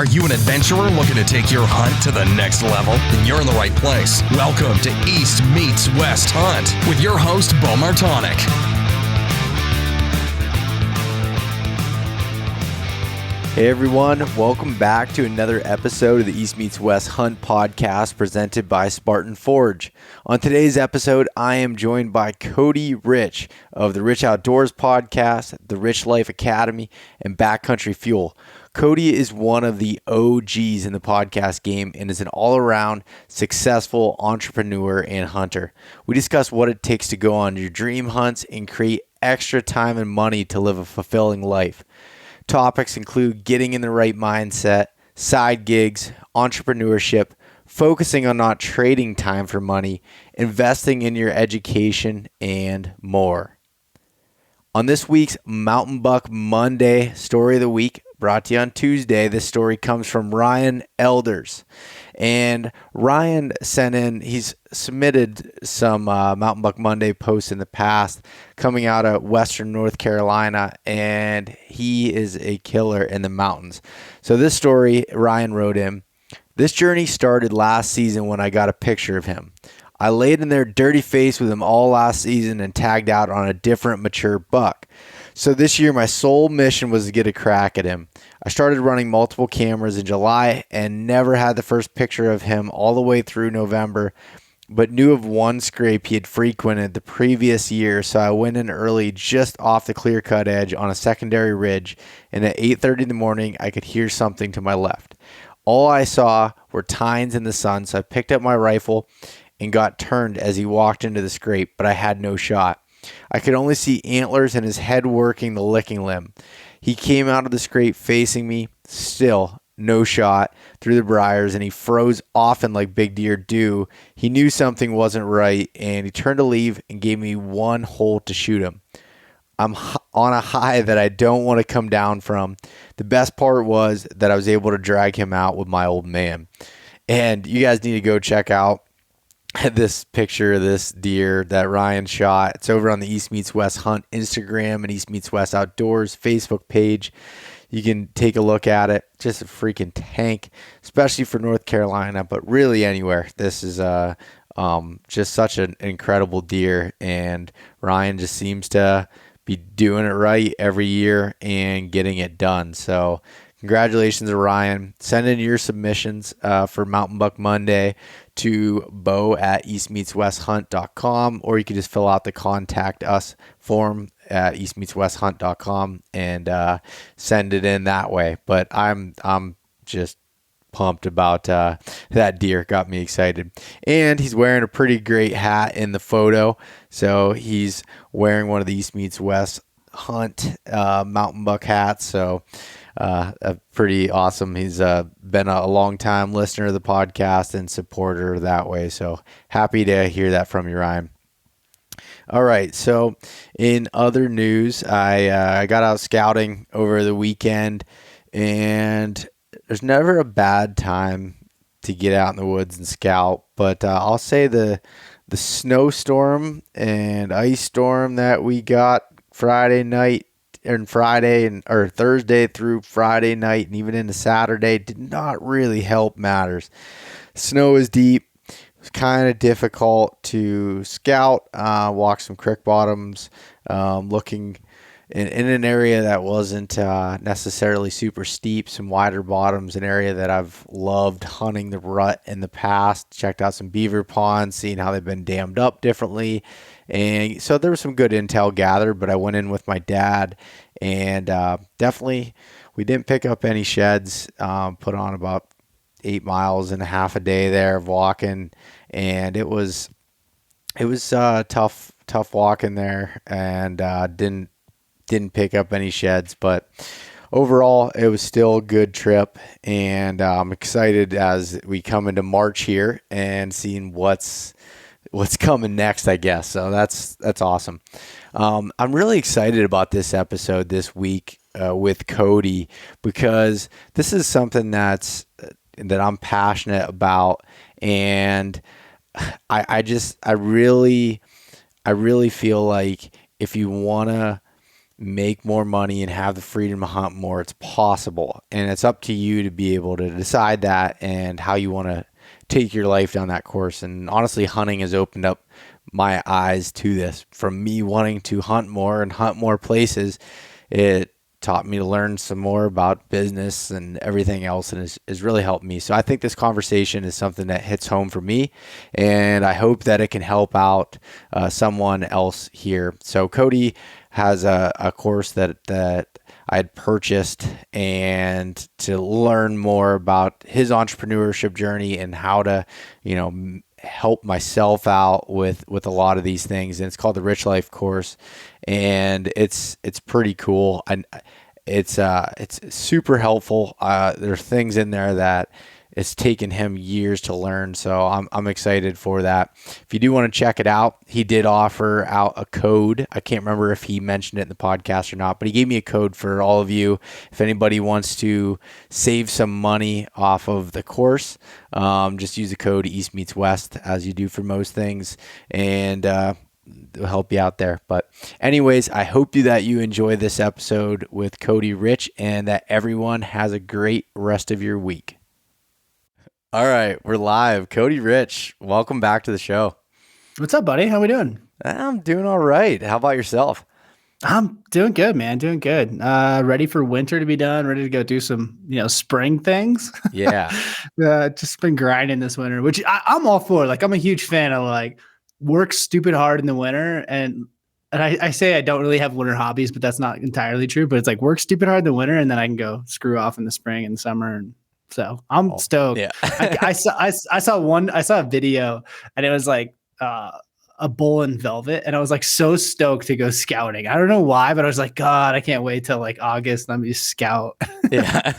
Are you an adventurer looking to take your hunt to the next level? Then you're in the right place. Welcome to East Meets West Hunt with your host, Beau Martonik. Hey everyone, welcome back to another episode of the East Meets West Hunt podcast presented by Spartan Forge. On today's episode, I am joined by Cody Rich of the Rich Outdoors podcast, the Rich Life Academy, and Backcountry Fuel. Cody is one of the OGs in the podcast game and is an all-around successful entrepreneur and hunter. We discuss what it takes to go on your dream hunts and create extra time and money to live a fulfilling life. Topics include getting in the right mindset, side gigs, entrepreneurship, focusing on not trading time for money, investing in your education, and more. On this week's Mountain Buck Monday Story of the Week, brought to you on Tuesday, this story comes from Ryan Elders. And Ryan sent in, he's submitted some Mountain Buck Monday posts in the past coming out of Western North Carolina, and he is a killer in the mountains. So this story, Ryan wrote in, "This journey started last season when I got a picture of him. I laid in there dirty face with him all last season and tagged out on a different mature buck. So this year, my sole mission was to get a crack at him. I started running multiple cameras in July and never had the first picture of him all the way through November, but knew of one scrape he had frequented the previous year, so I went in early just off the clear-cut edge on a secondary ridge, and at 8:30 in the morning, I could hear something to my left. All I saw were tines in the sun, so I picked up my rifle and got turned as he walked into the scrape, but I had no shot. I could only see antlers and his head working the licking limb. He came out of the scrape facing me, still no shot through the briars, and he froze often like big deer do. He knew something wasn't right, and he turned to leave and gave me one hole to shoot him. I'm on a high that I don't want to come down from. The best part was that I was able to drag him out with my old man." And you guys need to go check out this picture of this deer that Ryan shot. It's over on the East Meets West Hunt Instagram and East Meets West Outdoors Facebook page. You can take a look at it. Just a freaking tank, especially for North Carolina, but really anywhere. This is just such an incredible deer, and Ryan just seems to be doing it right every year and getting it done. So congratulations to Ryan. Send in your submissions for Mountain Buck Monday to beau@eastmeetswesthunt.com, or you can just fill out the contact us form at eastmeetswesthunt.com and send it in that way. But I'm just pumped about that deer. Got me excited. And he's wearing a pretty great hat in the photo. So he's wearing one of the East Meets West Hunt mountain buck hats. So pretty awesome. He's been a long time listener of the podcast and supporter that way. So happy to hear that from you, Ryan. All right. So in other news, I got out scouting over the weekend, and there's never a bad time to get out in the woods and scout. But I'll say the snowstorm and ice storm that we got Thursday through Friday night and even into Saturday did not really help matters. Snow is deep. It was kind of difficult to scout, walk some creek bottoms, looking in an area that wasn't necessarily super steep, some wider bottoms, an area that I've loved hunting the rut in the past. Checked out some beaver ponds, seeing how they've been dammed up differently. And so there was some good intel gathered, but I went in with my dad, and definitely we didn't pick up any sheds, put on about 8 miles and a half a day there of walking, and it was tough walking there, and didn't pick up any sheds, but overall it was still a good trip, and I'm excited as we come into March here and seeing what's coming next, I guess. So that's awesome. I'm really excited about this episode this week with Cody, because this is something that I'm passionate about, and I really feel like if you want to make more money and have the freedom to hunt more. It's possible. And it's up to you to be able to decide that and how you want to take your life down that course. And honestly, hunting has opened up my eyes to this. From me wanting to hunt more and hunt more places, it taught me to learn some more about business and everything else, and has really helped me. So I think this conversation is something that hits home for me, and I hope that it can help out someone else here. So Cody has a course that I had purchased, and to learn more about his entrepreneurship journey and how to, help myself out with a lot of these things. And it's called the Rich Life course, and it's pretty cool. And it's super helpful. There are things in there that it's taken him years to learn. So I'm excited for that. If you do want to check it out, he did offer out a code. I can't remember if he mentioned it in the podcast or not, but he gave me a code for all of you. If anybody wants to save some money off of the course, just use the code East Meets West, as you do for most things, and it'll help you out there. But anyways, I hope that you enjoy this episode with Cody Rich, and that everyone has a great rest of your week. All right, we're live. Cody Rich, welcome back to the show. What's up, buddy? How we doing? I'm doing all right. How about yourself? I'm doing good, man. Doing good. Ready for winter to be done. Ready to go do some, spring things. Yeah. Just been grinding this winter, which I'm all for. Like, I'm a huge fan of work stupid hard in the winter, and I say I don't really have winter hobbies, but that's not entirely true. But it's like work stupid hard in the winter, and then I can go screw off in the spring and summer. And so I'm stoked. Yeah. I saw a video, and it was like a bull in velvet, and I was like so stoked to go scouting. I don't know why, but I was like, God, I can't wait till like August. Let me scout. Yeah.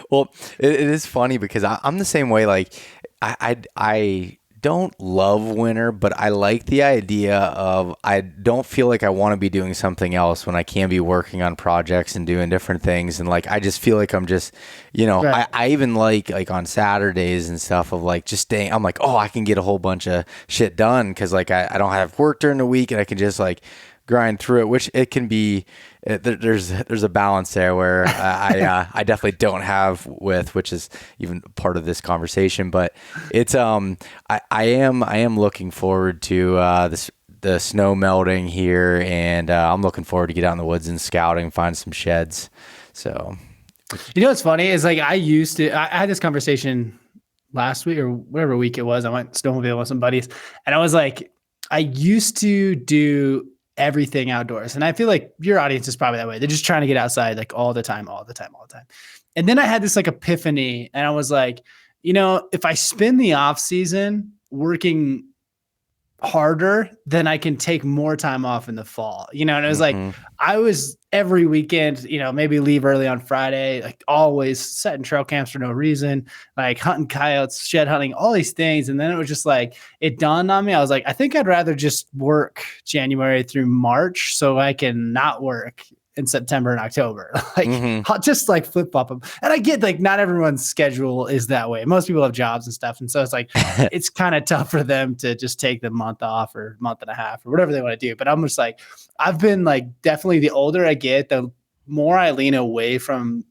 Well, it is funny because I'm the same way. Like I don't love winter, but I like the idea of, I don't feel like I want to be doing something else when I can be working on projects and doing different things. And like, I just feel like I'm just, Right. I even like on Saturdays and stuff of like just staying, I'm like, oh, I can get a whole bunch of shit done. Cause like, I don't have work during the week, and I can just like grind through it, which it can be, there's a balance there where I definitely don't have with, which is even part of this conversation. But it's I am looking forward to the snow melting here, and I'm looking forward to get out in the woods and scouting, find some sheds. So What's funny is like I had this conversation last week or whatever week it was. I went snowmobiling with some buddies, and I was like, I used to do everything outdoors. And I feel like your audience is probably that way. They're just trying to get outside like all the time. And then I had this like epiphany, and I was like, if I spend the off season working harder, then I can take more time off in the fall, and it was like, I was every weekend, maybe leave early on Friday, like always setting trail camps for no reason, like hunting coyotes, shed hunting, all these things. And then it was just like, it dawned on me. I was like, I think I'd rather just work January through March so I can not work in September and October, just like flip flop them. And I get like not everyone's schedule is that way. Most people have jobs and stuff. And so it's like, it's kind of tough for them to just take the month off or month and a half or whatever they want to do. But I'm just like, I've been like, definitely the older I get, the more I lean away from,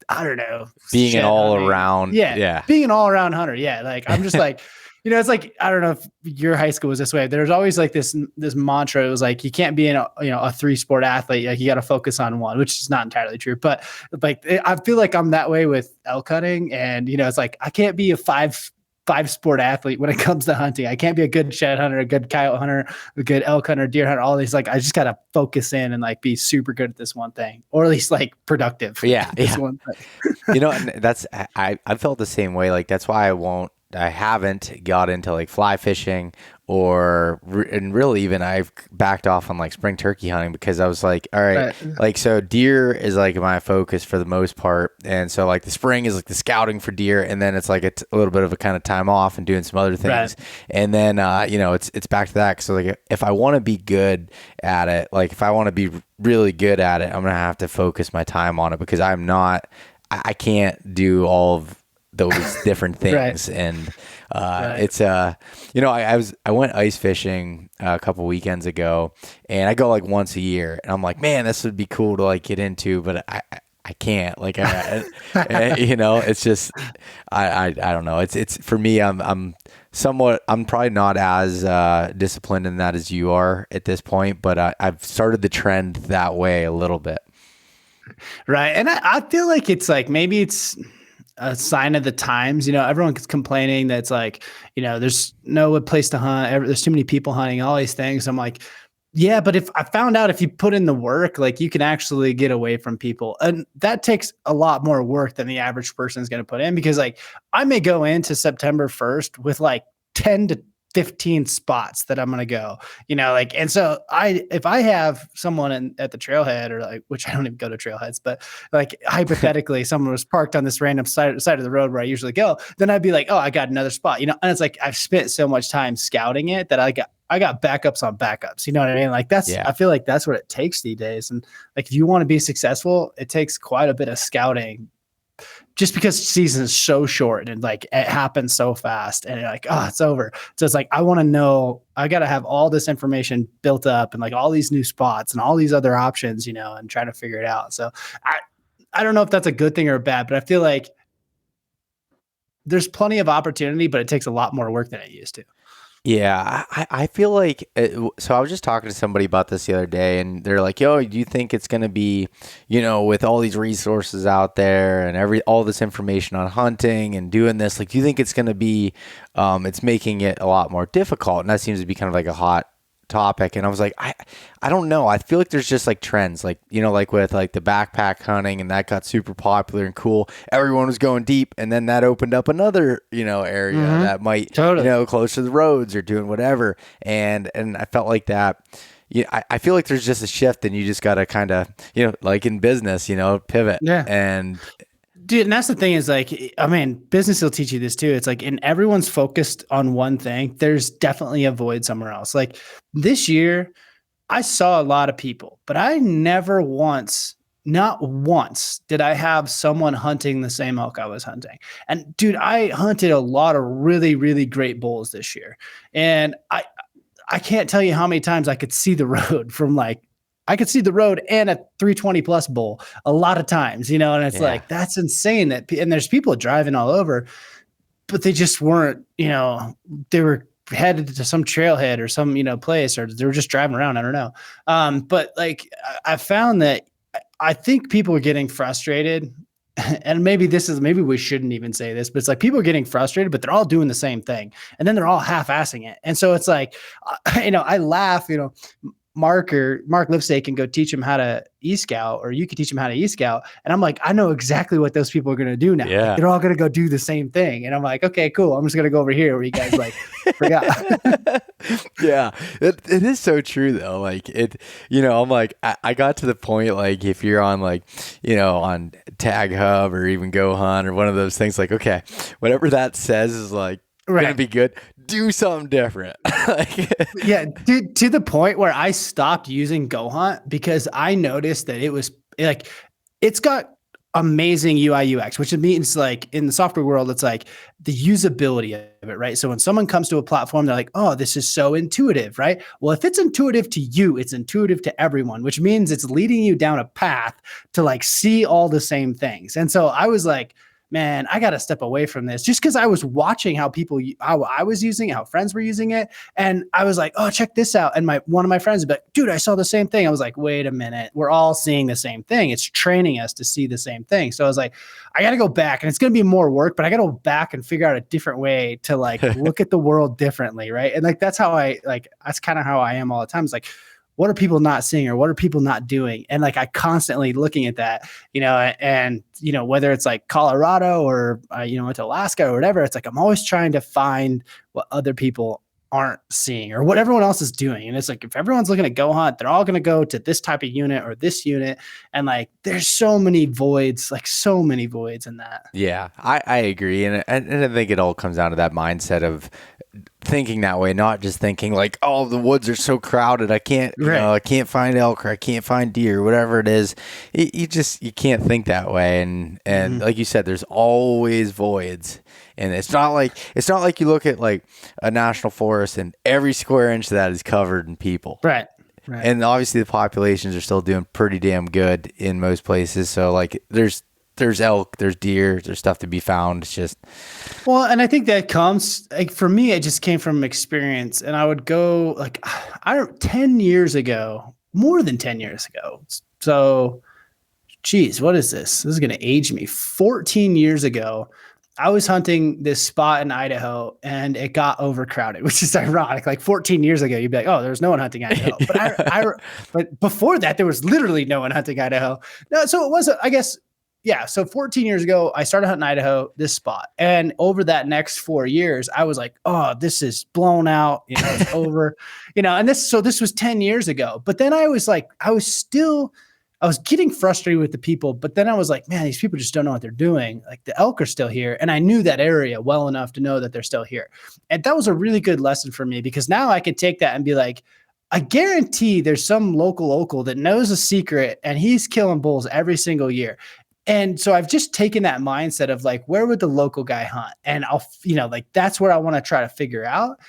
I don't know, being an all hunting. around. Yeah. Being an all around hunter. Yeah. Like, I'm just like, it's like, I don't know if your high school was this way. There's always like this mantra. It was like, you can't be a 3-sport athlete. Like, you got to focus on one, which is not entirely true. But like, I feel like I'm that way with elk hunting. And, it's like, I can't be a five-sport athlete when it comes to hunting. I can't be a good shed hunter, a good coyote hunter, a good elk hunter, deer hunter, all these. Like, I just got to focus in and like be super good at this one thing, or at least like productive. Yeah. This one thing. And that's, I felt the same way. Like, that's why I haven't got into like fly fishing and really even I've backed off on like spring turkey hunting, because I was like, all right, like, so deer is like my focus for the most part. And so like the spring is like the scouting for deer. And then it's like a little bit of a kind of time off and doing some other things. Right. And then, it's back to that. So like, if I want to be good at it, like if I want to be really good at it, I'm going to have to focus my time on it, because I can't do all of those different things. And it's I went ice fishing a couple weekends ago, and I go like once a year, and I'm like, man, this would be cool to like get into, but I can't, like, it's just, I don't know. It's for me, I'm probably not as disciplined in that as you are at this point, but I've started the trend that way a little bit. Right. And I feel like it's like, maybe it's a sign of the times, everyone's complaining that it's like, there's no place to hunt. There's too many people hunting, all these things. I'm like, yeah, but if I found out if you put in the work, like you can actually get away from people, and that takes a lot more work than the average person is going to put in, because like I may go into September 1st with like 10 to 15 spots that I'm going to go, and so if I have someone at the trailhead, or like, which I don't even go to trailheads, but like hypothetically someone was parked on this random side of the road where I usually go, then I'd be like, oh, I got another spot, and it's like, I've spent so much time scouting it that I got backups on backups. You know what I mean? Like I feel like that's what it takes these days. And like, if you want to be successful, it takes quite a bit of scouting, just because season is so short and like it happens so fast, and you're like, oh, it's over. So it's like, I want to know, I got to have all this information built up and like all these new spots and all these other options, and try to figure it out. So I don't know if that's a good thing or bad, but I feel like there's plenty of opportunity, but it takes a lot more work than it used to. Yeah, I feel like so I was just talking to somebody about this the other day, and they're like, yo, do you think it's going to be, with all these resources out there and all this information on hunting and doing this, like, do you think it's going to be, it's making it a lot more difficult? And that seems to be kind of like a hot topic. And I was like, I don't know. I feel like there's just like trends, like, like with like the backpack hunting, and that got super popular and cool. Everyone was going deep, and then that opened up another, area that might, close to the roads or doing whatever. And I felt like that. Yeah, I feel like there's just a shift, and you just got to kind of, like in business, pivot. Yeah. And dude, and that's the thing is like, I mean, business will teach you this too. It's like, and everyone's focused on one thing, there's definitely a void somewhere else. Like this year, I saw a lot of people, but I never once, not once, did I have someone hunting the same elk I was hunting. And dude, I hunted a lot of really, really great bulls this year. And I can't tell you how many times I could see the road from like, I could see the road and a 320 plus bull a lot of times, and it's like, that's insane and there's people driving all over, but they just weren't, they were headed to some trailhead or some, place, or they were just driving around. I don't know. But like, I found that I think people are getting frustrated, and maybe we shouldn't even say this, but it's like people are getting frustrated, but they're all doing the same thing. And then they're all half-assing it. And so it's like, I laugh, Mark Lipsey can go teach him how to e-scout, or you can teach him how to e-scout. And I'm like, I know exactly what those people are going to do now. Yeah. Like, they're all going to go do the same thing. And I'm like, okay, cool. I'm just going to go over here where you guys like forgot. Yeah, it is so true though. Like I'm like, I got to the point, like if you're on like, on Tag Hub or even Go Hunt or one of those things, like, okay, whatever that says is like, gonna be good. Do something different. Yeah, dude, to the point where I stopped using Go Hunt because I noticed that it was like, it's got amazing UI UX, which means like in the software world, it's like the usability of it, right? So when someone comes to a platform, they're like, oh, this is so intuitive, right? Well, if it's intuitive to you, it's intuitive to everyone, which means it's leading you down a path to like see all the same things. And so I was like, man, I got to step away from this, just because I was watching how I was using it, how friends were using it. And I was like, oh, check this out. And one of my friends would be like, dude, I saw the same thing. I was like, wait a minute. We're all seeing the same thing. It's training us to see the same thing. So I was like, I got to go back, and it's going to be more work, but I got to go back and figure out a different way to like look at the world differently. Right. And like, that's kind of how I am all the time. It's like, what are people not seeing, or what are people not doing? And like, I constantly looking at that, and, whether it's like Colorado or, went to Alaska or whatever, it's like, I'm always trying to find what other people aren't seeing or what everyone else is doing. And it's like, if everyone's looking at Go Hunt, they're all going to go to this type of unit or this unit. And like, there's so many voids in that. Yeah, I agree. And I think it all comes down to that mindset of thinking that way, not just thinking like, oh, the woods are so crowded, I can't, I can't find elk or I can't find deer, whatever it is. You can't think that way. And like you said, there's always voids. And it's not like you look at like a national forest and every square inch of that is covered in people. Right. And obviously the populations are still doing pretty damn good in most places. So like there's elk, there's deer, there's stuff to be found. It's just, well, and I think that comes like for me, it just came from experience. And I would go like 10 years ago, more than 10 years ago. So, geez, what is this? This is going to age me. 14 years ago, I was hunting this spot in Idaho and it got overcrowded, which is ironic. Like 14 years ago, you'd be like, oh, there's no one hunting Idaho. But but before that, there was literally no one hunting Idaho. No, so it was, I guess, yeah. So 14 years ago, I started hunting Idaho, this spot. And over that next 4 years, I was like, oh, this is blown out. It's over, and this was 10 years ago. But then I was getting frustrated with the people, but then I was like, man, these people just don't know what they're doing. Like the elk are still here. And I knew that area well enough to know that they're still here. And that was a really good lesson for me because now I can take that and be like, I guarantee there's some local that knows a secret and he's killing bulls every single year. And so I've just taken that mindset of like, where would the local guy hunt? And I'll, like that's where I want to try to figure out.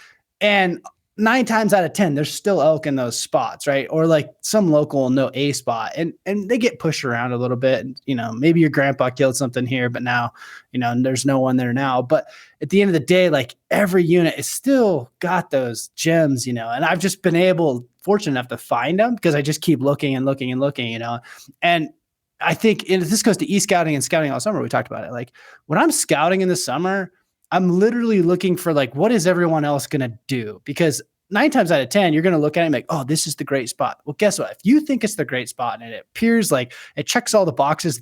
And 9 times out of 10, there's still elk in those spots, right? Or like some local will know a spot and they get pushed around a little bit. And, maybe your grandpa killed something here, but now, there's no one there now. But at the end of the day, like every unit is still got those gems, and I've just been fortunate enough to find them because I just keep looking and looking and looking, and I think this goes to e-scouting and scouting all summer. We talked about it. Like when I'm scouting in the summer, I'm literally looking for like, what is everyone else going to do? Because 9 times out of 10, you're going to look at it and be like, oh, this is the great spot. Well, guess what? If you think it's the great spot and it appears like it checks all the boxes,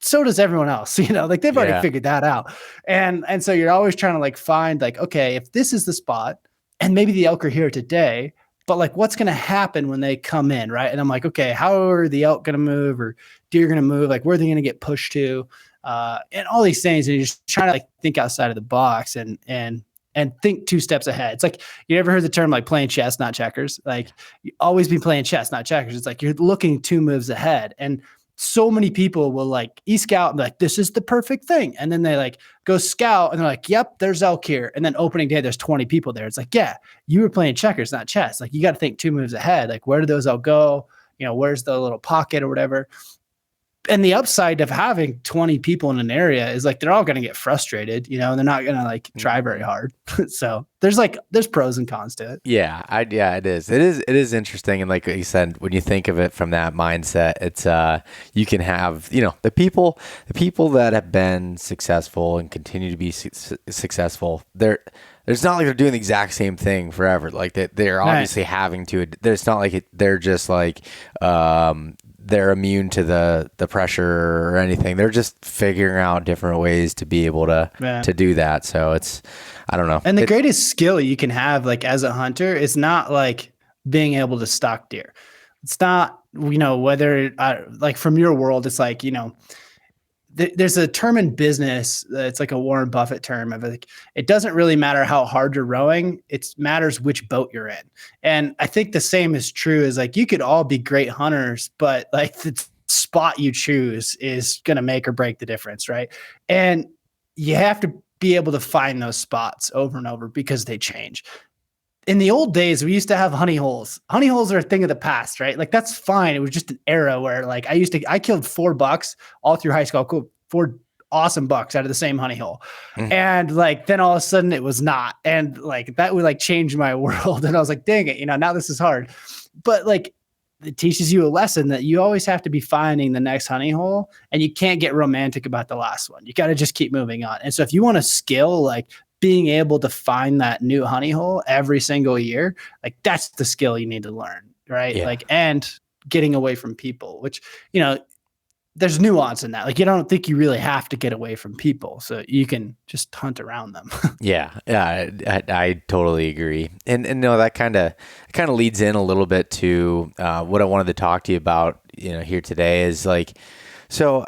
so does everyone else, like they've already figured that out. And so you're always trying to like find like, okay, if this is the spot and maybe the elk are here today, but like what's going to happen when they come in, right? And I'm like, okay, how are the elk going to move or deer going to move? Like where are they going to get pushed to? And all these things, and you're just trying to like think outside of the box and think 2 steps ahead. It's like, you ever heard the term like playing chess, not checkers? Like you always be playing chess, not checkers. It's like you're looking 2 moves ahead. And so many people will like e-scout and be like, this is the perfect thing. And then they like go scout and they're like, yep, there's elk here. And then opening day, there's 20 people there. It's like, yeah, you were playing checkers, not chess. Like you got to think 2 moves ahead. Like where do those elk go? Where's the little pocket or whatever? And the upside of having 20 people in an area is like, they're all going to get frustrated, and they're not going to like try very hard. So there's pros and cons to it. Yeah, it is. It is interesting. And like you said, when you think of it from that mindset, it's, you can have, the people that have been successful and continue to be successful, it's not like they're doing the exact same thing forever. Like they're obviously having to, it's not like they're just like, they're immune to the pressure or anything. They're just figuring out different ways to be able to do that. So it's, I don't know. And the greatest skill you can have like as a hunter is not like being able to stalk deer. It's not, whether like from your world, it's like, there's a term in business. It's like a Warren Buffett term of like, it doesn't really matter how hard you're rowing. It matters which boat you're in. And I think the same is true is like, you could all be great hunters, but like the spot you choose is going to make or break the difference. Right. And you have to be able to find those spots over and over because they change. In the old days, we used to have honey holes. Honey holes are a thing of the past, right? Like that's fine. It was just an era where like I killed 4 bucks all through high school. Cool, 4 awesome bucks out of the same honey hole. And like, then all of a sudden it was not. And like, that would like change my world. And I was like, dang it, now this is hard. But like, it teaches you a lesson that you always have to be finding the next honey hole and you can't get romantic about the last one. You got to just keep moving on. And so if you want to skill, like being able to find that new honey hole every single year, like that's the skill you need to learn. Right. Yeah. Like, and getting away from people, which, there's nuance in that. Like, you don't think you really have to get away from people, so you can just hunt around them. Yeah, I totally agree. And no, that kind of leads in a little bit to what I wanted to talk to you about, here today is like, so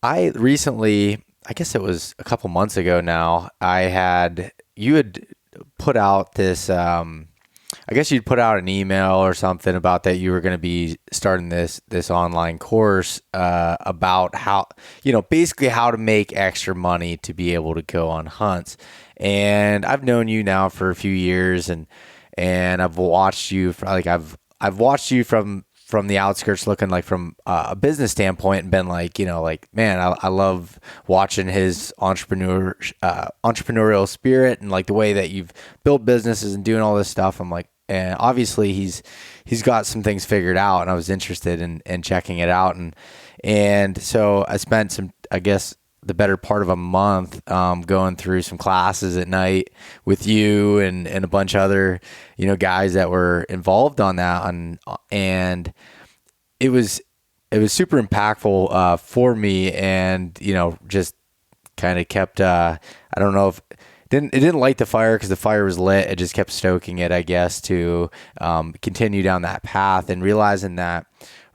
I recently, I guess it was a couple months ago now, you had put out this, I guess you'd put out an email or something about that you were going to be starting this online course about how, basically how to make extra money to be able to go on hunts. And I've known you now for a few years, and I've watched you I've watched you from the outskirts, looking like from a business standpoint, and been like, man, I love watching his entrepreneurial spirit and like the way that you've built businesses and doing all this stuff. I'm like, and obviously he's got some things figured out, and I was interested in checking it out. And so I spent the better part of a month going through some classes at night with you and a bunch of other, guys that were involved on that. And it was super impactful for me, and, just kind of kept, I don't know if it didn't light the fire because the fire was lit. It just kept stoking it, I guess, to continue down that path, and realizing that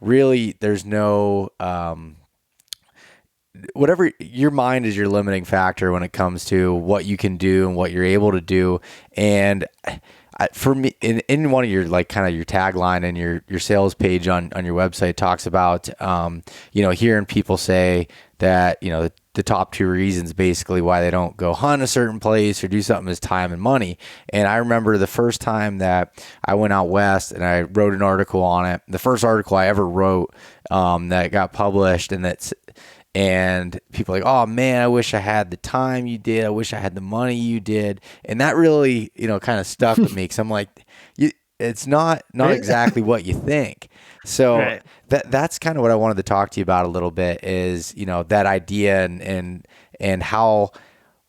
really there's no, whatever, your mind is your limiting factor when it comes to what you can do and what you're able to do. And for me, in one of your kind of your tagline and your sales page on your website talks about, hearing people say that, the top two reasons basically why they don't go hunt a certain place or do something is time and money. And I remember the first time that I went out west and I wrote an article on it, the first article I ever wrote that got published, and people are like, oh man, I wish I had the time you did. I wish I had the money you did. And that really, kind of stuck with me, because I'm like, it's not exactly what you think. So Right. that's kind of what I wanted to talk to you about a little bit is, that idea and how,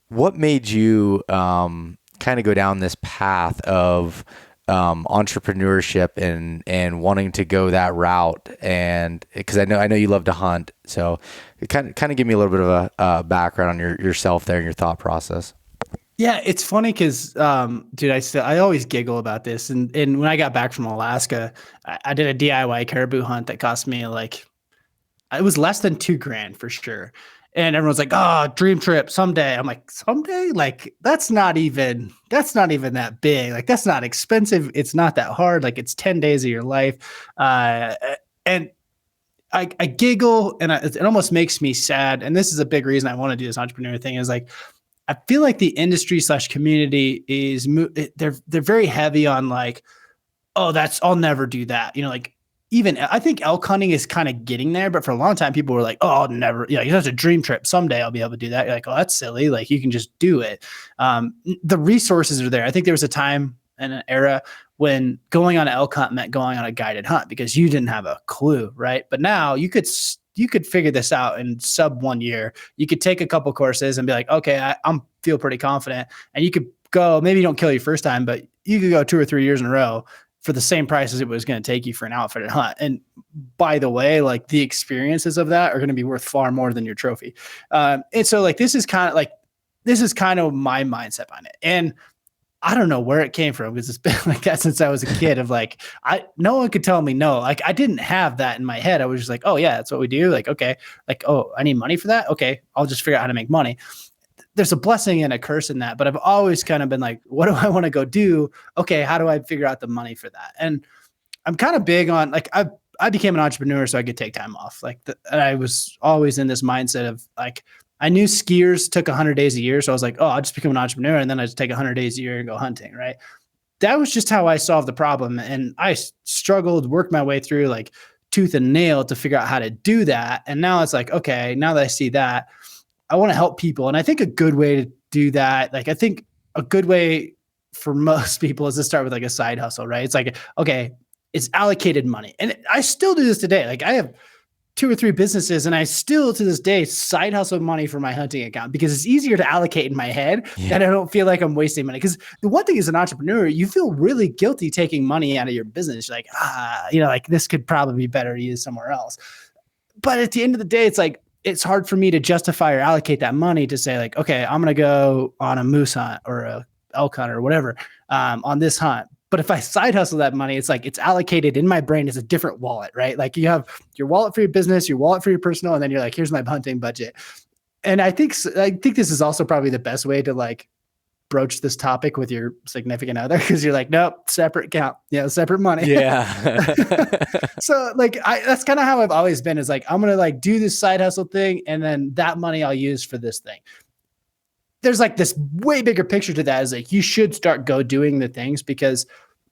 what made you kind of go down this path of entrepreneurship and wanting to go that route. And because I know you love to hunt, so it kind of give me a little bit of a background on yourself there and your thought process. Yeah, it's funny because, dude, I always giggle about this. And when I got back from Alaska, I did a DIY caribou hunt that cost me it was less than $2,000 for sure. And everyone's like, oh, dream trip someday. I'm like, someday? Like, that's not even that big. Like, that's not expensive. It's not that hard. Like, it's 10 days of your life. And I giggle, and it almost makes me sad. And this is a big reason I want to do this entrepreneur thing, is like, I feel like the industry / community is they're very heavy on like, oh, I'll never do that. Like, even I think elk hunting is kind of getting there, but for a long time people were like, oh, I'll never, it's a dream trip. Someday I'll be able to do that. You're like, oh, that's silly. Like, you can just do it. The resources are there. I think there was a time and an era when going on an elk hunt meant going on a guided hunt because you didn't have a clue. Right. But now you could figure this out in sub 1 year. You could take a couple courses and be like, okay, I'm feel pretty confident. And you could go, maybe you don't kill your first time, but you could go 2 or 3 years in a row for the same price as it was going to take you for an outfitted hunt. And by the way, like, the experiences of that are going to be worth far more than your trophy. And so like, this is kind of my mindset on it. And I don't know where it came from, because it's been like that since I was a kid, of like, no one could tell me no. Like, I didn't have that in my head. I was just like, oh yeah, that's what we do. Like, okay, like, oh, I need money for that. Okay, I'll just figure out how to make money. There's a blessing and a curse in that, but I've always kind of been like, what do I want to go do? Okay, how do I figure out the money for that? And I'm kind of big on, like, I became an entrepreneur so I could take time off. Like, and I was always in this mindset of like, I knew skiers took 100 days a year. So I was like, oh, I'll just become an entrepreneur, and then I just take 100 days a year and go hunting. Right. That was just how I solved the problem. And I struggled, worked my way through like tooth and nail to figure out how to do that. And now it's like, okay, now that I see that, I want to help people. And I think a good way to do that, like, I think a good way for most people is to start with like a side hustle, right? It's like, okay, it's allocated money. And I still do this today. Like, I have 2 or 3 businesses, and I still to this day side hustle money for my hunting account because it's easier to allocate in my head. Yeah. And I don't feel like I'm wasting money. Because the one thing as an entrepreneur, you feel really guilty taking money out of your business. You're like, like, this could probably be better used somewhere else. But at the end of the day, it's like, it's hard for me to justify or allocate that money to say like, okay, I'm going to go on a moose hunt or a elk hunt or whatever on this hunt. But if I side hustle that money, it's like, it's allocated in my brain as a different wallet, right? Like, you have your wallet for your business, your wallet for your personal, and then you're like, here's my hunting budget. And I think this is also probably the best way to like broach this topic with your significant other, because you're like, nope, separate account, separate money. Yeah. So like, that's kind of how I've always been, is like, I'm going to like do this side hustle thing, and then that money I'll use for this thing. There's like this way bigger picture to that, is like, you should start doing the things, because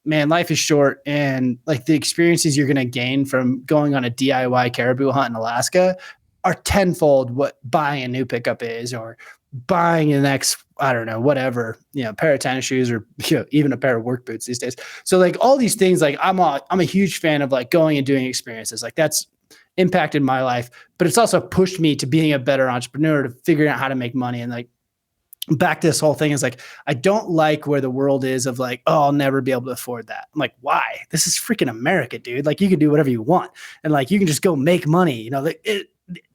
man, life is short, and like the experiences you're going to gain from going on a DIY caribou hunt in Alaska are tenfold what buying a new pickup is, or buying the next, I don't know, whatever, pair of tennis shoes, or even a pair of work boots these days. So like all these things, like I'm a huge fan of like going and doing experiences. Like that's impacted my life, but it's also pushed me to being a better entrepreneur, to figuring out how to make money. And like, back to this whole thing is like, I don't like where the world is of like, oh, I'll never be able to afford that. I'm like, why? This is freaking America, dude. Like you can do whatever you want, and like you can just go make money.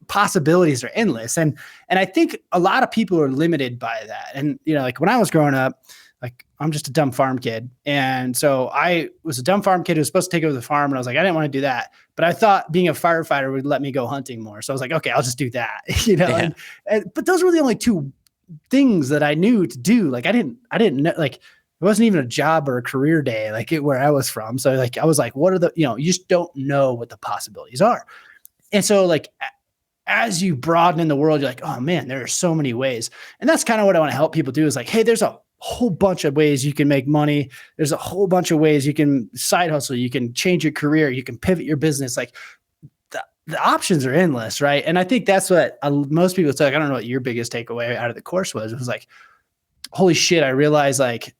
Possibilities are endless. And I think a lot of people are limited by that. And, like when I was growing up, like I'm just a dumb farm kid. And so I was a dumb farm kid who was supposed to take over the farm. And I was like, I didn't want to do that, but I thought being a firefighter would let me go hunting more. So I was like, okay, I'll just do that, Yeah. but those were the only two things that I knew to do. Like I didn't know, like it wasn't even a job or a career day, like where I was from. So like, I was like, what are the, you just don't know what the possibilities are. And so like, as you broaden in the world, you're like, oh man, there are so many ways. And that's kind of what I want to help people do, is like, hey, there's a whole bunch of ways you can make money. There's a whole bunch of ways you can side hustle. You can change your career. You can pivot your business. Like the options are endless. Right. And I think that's what most people say. Like, I don't know what your biggest takeaway out of the course was. It was like, holy shit, I realized like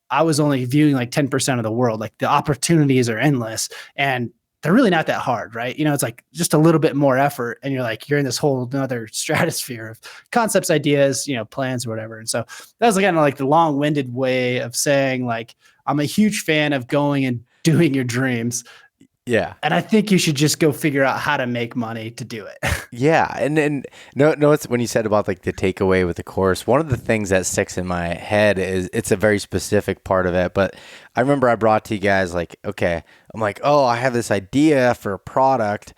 I was only viewing like 10% of the world. Like the opportunities are endless, and they're really not that hard, right? It's like just a little bit more effort, and you're in this whole another stratosphere of concepts, ideas, plans or whatever. And so that was kind of like the long-winded way of saying like, I'm a huge fan of going and doing your dreams. Yeah. And I think you should just go figure out how to make money to do it. Yeah. And no, it's when you said about like the takeaway with the course, one of the things that sticks in my head is it's a very specific part of it. But I remember I brought to you guys like, okay, I'm like, oh, I have this idea for a product,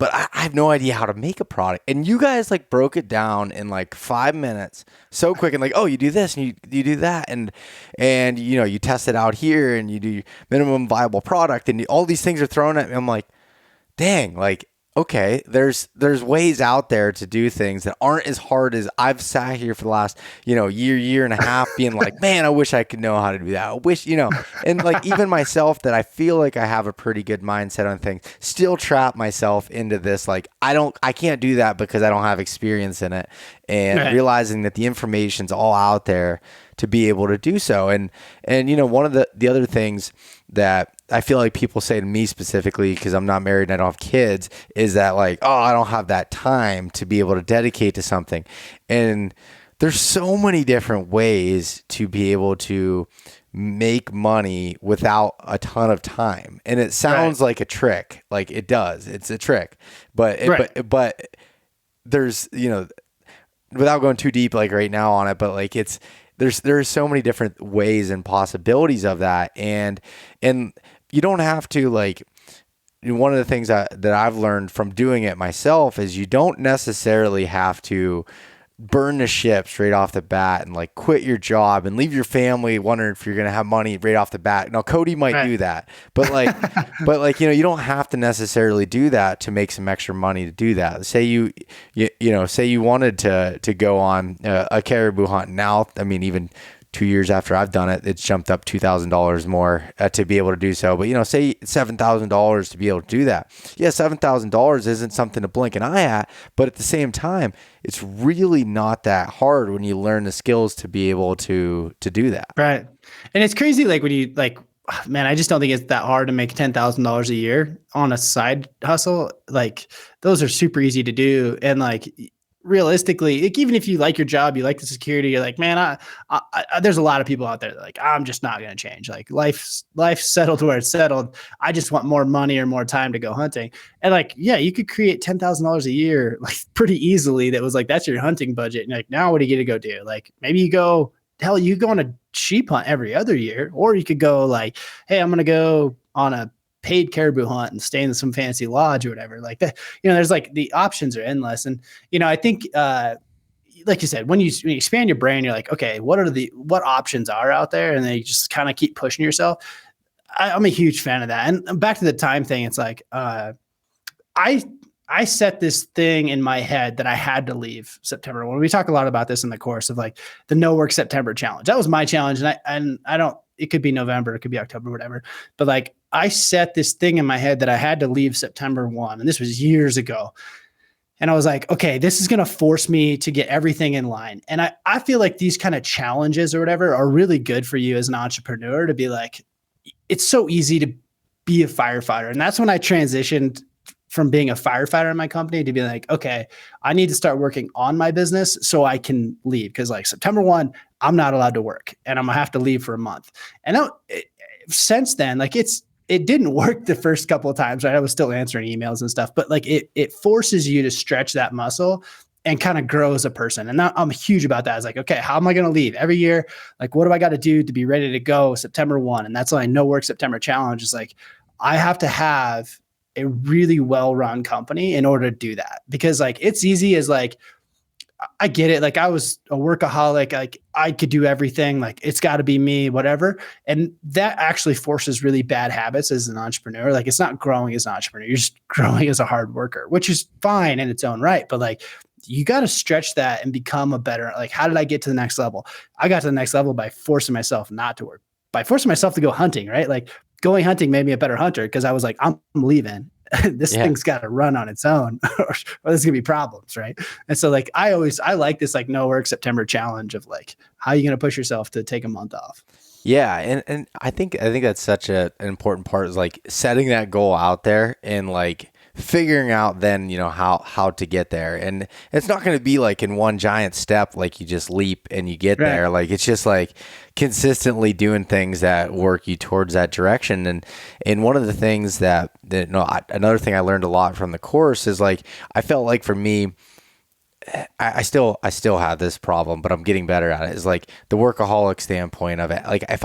but I have no idea how to make a product. And you guys like broke it down in like 5 minutes so quick, and like, oh, you do this and you do that. And you test it out here, and you do minimum viable product, and all these things are thrown at me. I'm like, dang, like, okay, there's ways out there to do things that aren't as hard as I've sat here for the last, year and a half being like, man, I wish I could know how to do that. I wish, and like even myself, that I feel like I have a pretty good mindset on things, still trap myself into this. Like, I can't do that because I don't have experience in it, and right. Realizing that the information's all out there to be able to do so. And one of the other things that I feel like people say to me specifically, because I'm not married and I don't have kids, is that like, oh, I don't have that time to be able to dedicate to something. And there's so many different ways to be able to make money without a ton of time. And it sounds like a trick. Like it does. It's a trick. But but there's, without going too deep like right now on it, but like there's so many different ways and possibilities of that. And you don't have to like, one of the things that I've learned from doing it myself is you don't necessarily have to burn the ship straight off the bat and like quit your job and leave your family wondering if you're going to have money right off the bat. Now, Cody might do that, but like, you don't have to necessarily do that to make some extra money to do that. Say say you wanted to go on a caribou hunt now. I mean, even 2 years after I've done it, it's jumped up $2,000 more to be able to do so. But, say $7,000 to be able to do that. Yeah, $7,000 isn't something to blink an eye at, but at the same time, it's really not that hard when you learn the skills to be able to do that. Right. And it's crazy. Like when you like, man, I just don't think it's that hard to make $10,000 a year on a side hustle. Like those are super easy to do. And like, realistically, like, even if you like your job, you like the security, you're like, man, I there's a lot of people out there that like, I'm just not going to change. Like life's settled where it's settled. I just want more money or more time to go hunting. And like, yeah, you could create $10,000 a year, like pretty easily. That was like, that's your hunting budget. And like, now what do you get to go do? Like maybe you go on a sheep hunt every other year, or you could go like, hey, I'm going to go on a paid caribou hunt and stay in some fancy lodge or whatever like that. There's like the options are endless. And, I think, like you said, when you expand your brain, you're like, okay, what options are out there? And then you just kind of keep pushing yourself. I'm a huge fan of that. And back to the time thing, it's like, I set this thing in my head that I had to leave September. When we talk a lot about this in the course of like the no work September challenge, that was my challenge. And I don't, it could be November, it could be October, whatever. But like I set this thing in my head that I had to leave September 1. And this was years ago. And I was like, okay, this is going to force me to get everything in line. And I feel like these kind of challenges or whatever are really good for you as an entrepreneur to be like, it's so easy to be a firefighter. And that's when I transitioned from being a firefighter in my company to be like, okay, I need to start working on my business so I can leave. Cause like September 1, I'm not allowed to work and I'm gonna have to leave for a month. And since then, like it didn't work the first couple of times, right? I was still answering emails and stuff, but like it forces you to stretch that muscle and kind of grow as a person. And I'm huge about that. It's like, okay, how am I going to leave every year? Like, what do I got to do to be ready to go September 1? And that's why No Work September challenge is like, I have to have a really well-run company in order to do that. Because like, it's easy as like, I get it. Like I was a workaholic, like I could do everything. Like it's got to be me, whatever. And that actually forces really bad habits as an entrepreneur. Like it's not growing as an entrepreneur. You're just growing as a hard worker, which is fine in its own right. But like, you got to stretch that and become a better, like, how did I get to the next level? I got to the next level by forcing myself not to work, by forcing myself to go hunting, right? Like going hunting made me a better hunter because I was like, I'm leaving. This thing's got to run on its own or there's gonna be problems. Right. And so like, I like this like No Work September challenge of like, how are you going to push yourself to take a month off? Yeah. And I think that's such an important part is like setting that goal out there and like figuring out then, how to get there. And it's not going to be like in one giant step, like you just leap and you get there. Like it's just like consistently doing things that work you towards that direction. And one of the things another thing I learned a lot from the course is like, I felt like for me, I still have this problem, but I'm getting better at it. Is like the workaholic standpoint of it. Like if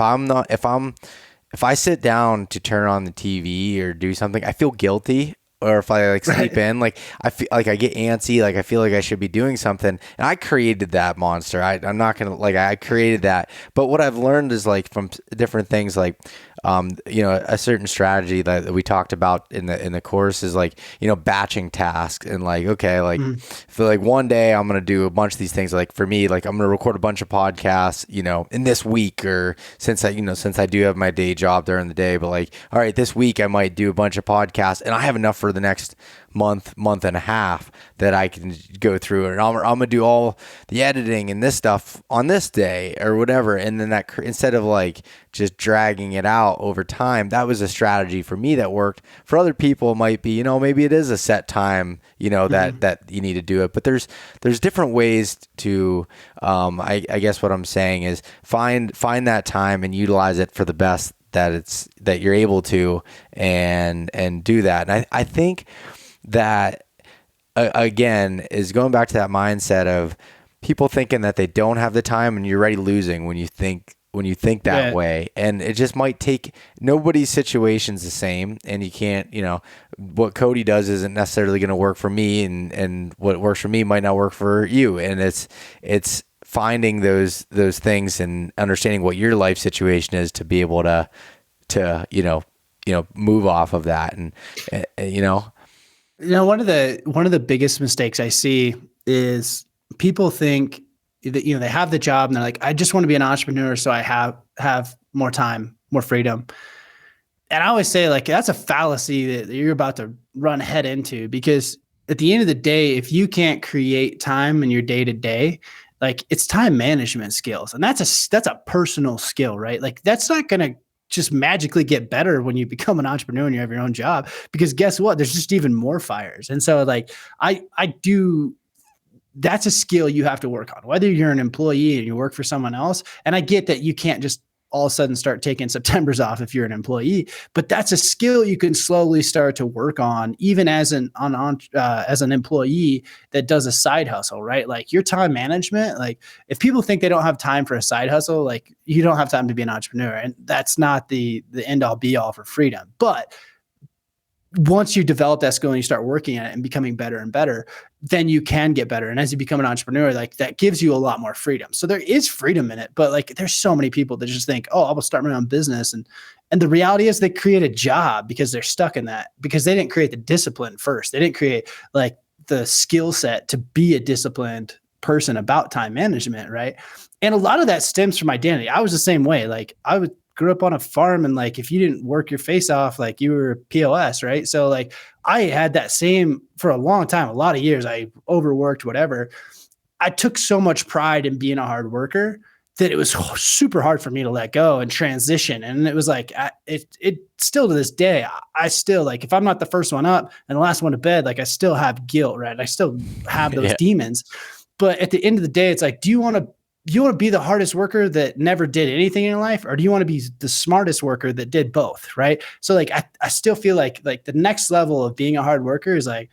I sit down to turn on the TV or do something, I feel guilty. Or if I like sleep in, like I feel like I get antsy, like I feel like I should be doing something. And I created that monster. I'm not going to I created that. But what I've learned is like from different things, like, a certain strategy that we talked about in the course is like, batching tasks and like, okay, like for like one day I'm going to do a bunch of these things. Like for me, like I'm going to record a bunch of podcasts, in this week or since I do have my day job during the day, but like, all right, this week I might do a bunch of podcasts and I have enough for the next month and a half that I can go through and I'm going to do all the editing and this stuff on this day or whatever. And then that instead of like just dragging it out over time, that was a strategy for me that worked. For other people, it might be, maybe it is a set time, that you need to do it, but there's different ways to, I guess what I'm saying is find that time and utilize it for the best that you're able to and do that. And I think that again is going back to that mindset of people thinking that they don't have the time and you're already losing when you think that way. And it just might take, nobody's situation's the same and you can't, what Cody does isn't necessarily going to work for me and what works for me might not work for you. And it's finding those things and understanding what your life situation is to be able to move off of that. And one of the biggest mistakes I see is people think that, they have the job and they're like, I just want to be an entrepreneur. So I have more time, more freedom. And I always say like, that's a fallacy that you're about to run head into, because at the end of the day, if you can't create time in your day to day, like it's time management skills. And that's a personal skill, right? Like that's not going to just magically get better when you become an entrepreneur and you have your own job, because guess what? There's just even more fires. And so like, that's a skill you have to work on, whether you're an employee and you work for someone else. And I get that you can't just all of a sudden start taking September's off if you're an employee, but that's a skill you can slowly start to work on, even as an employee that does a side hustle, right? Like your time management, like if people think they don't have time for a side hustle, like you don't have time to be an entrepreneur, and that's not the end all be all for freedom. But once you develop that skill and you start working at it and becoming better and better, then you can get better. And as you become an entrepreneur, like that gives you a lot more freedom. So there is freedom in it, but like there's so many people that just think, oh, I will start my own business. And the reality is they create a job because they're stuck in that, because they didn't create the discipline first. They didn't create like the skill set to be a disciplined person about time management. Right. And a lot of that stems from identity. I was the same way. Like grew up on a farm, and like if you didn't work your face off, like you were POS, right? So like I had that same for a long time, a lot of years. I overworked, whatever. I took so much pride in being a hard worker that it was super hard for me to let go and transition. And it was like it still to this day, I still like if I'm not the first one up and the last one to bed, like I still have guilt, right? I still have those demons. But at the end of the day, it's like, do you want to be the hardest worker that never did anything in life? Or do you want to be the smartest worker that did both? Right. So like, I still feel like the next level of being a hard worker is like,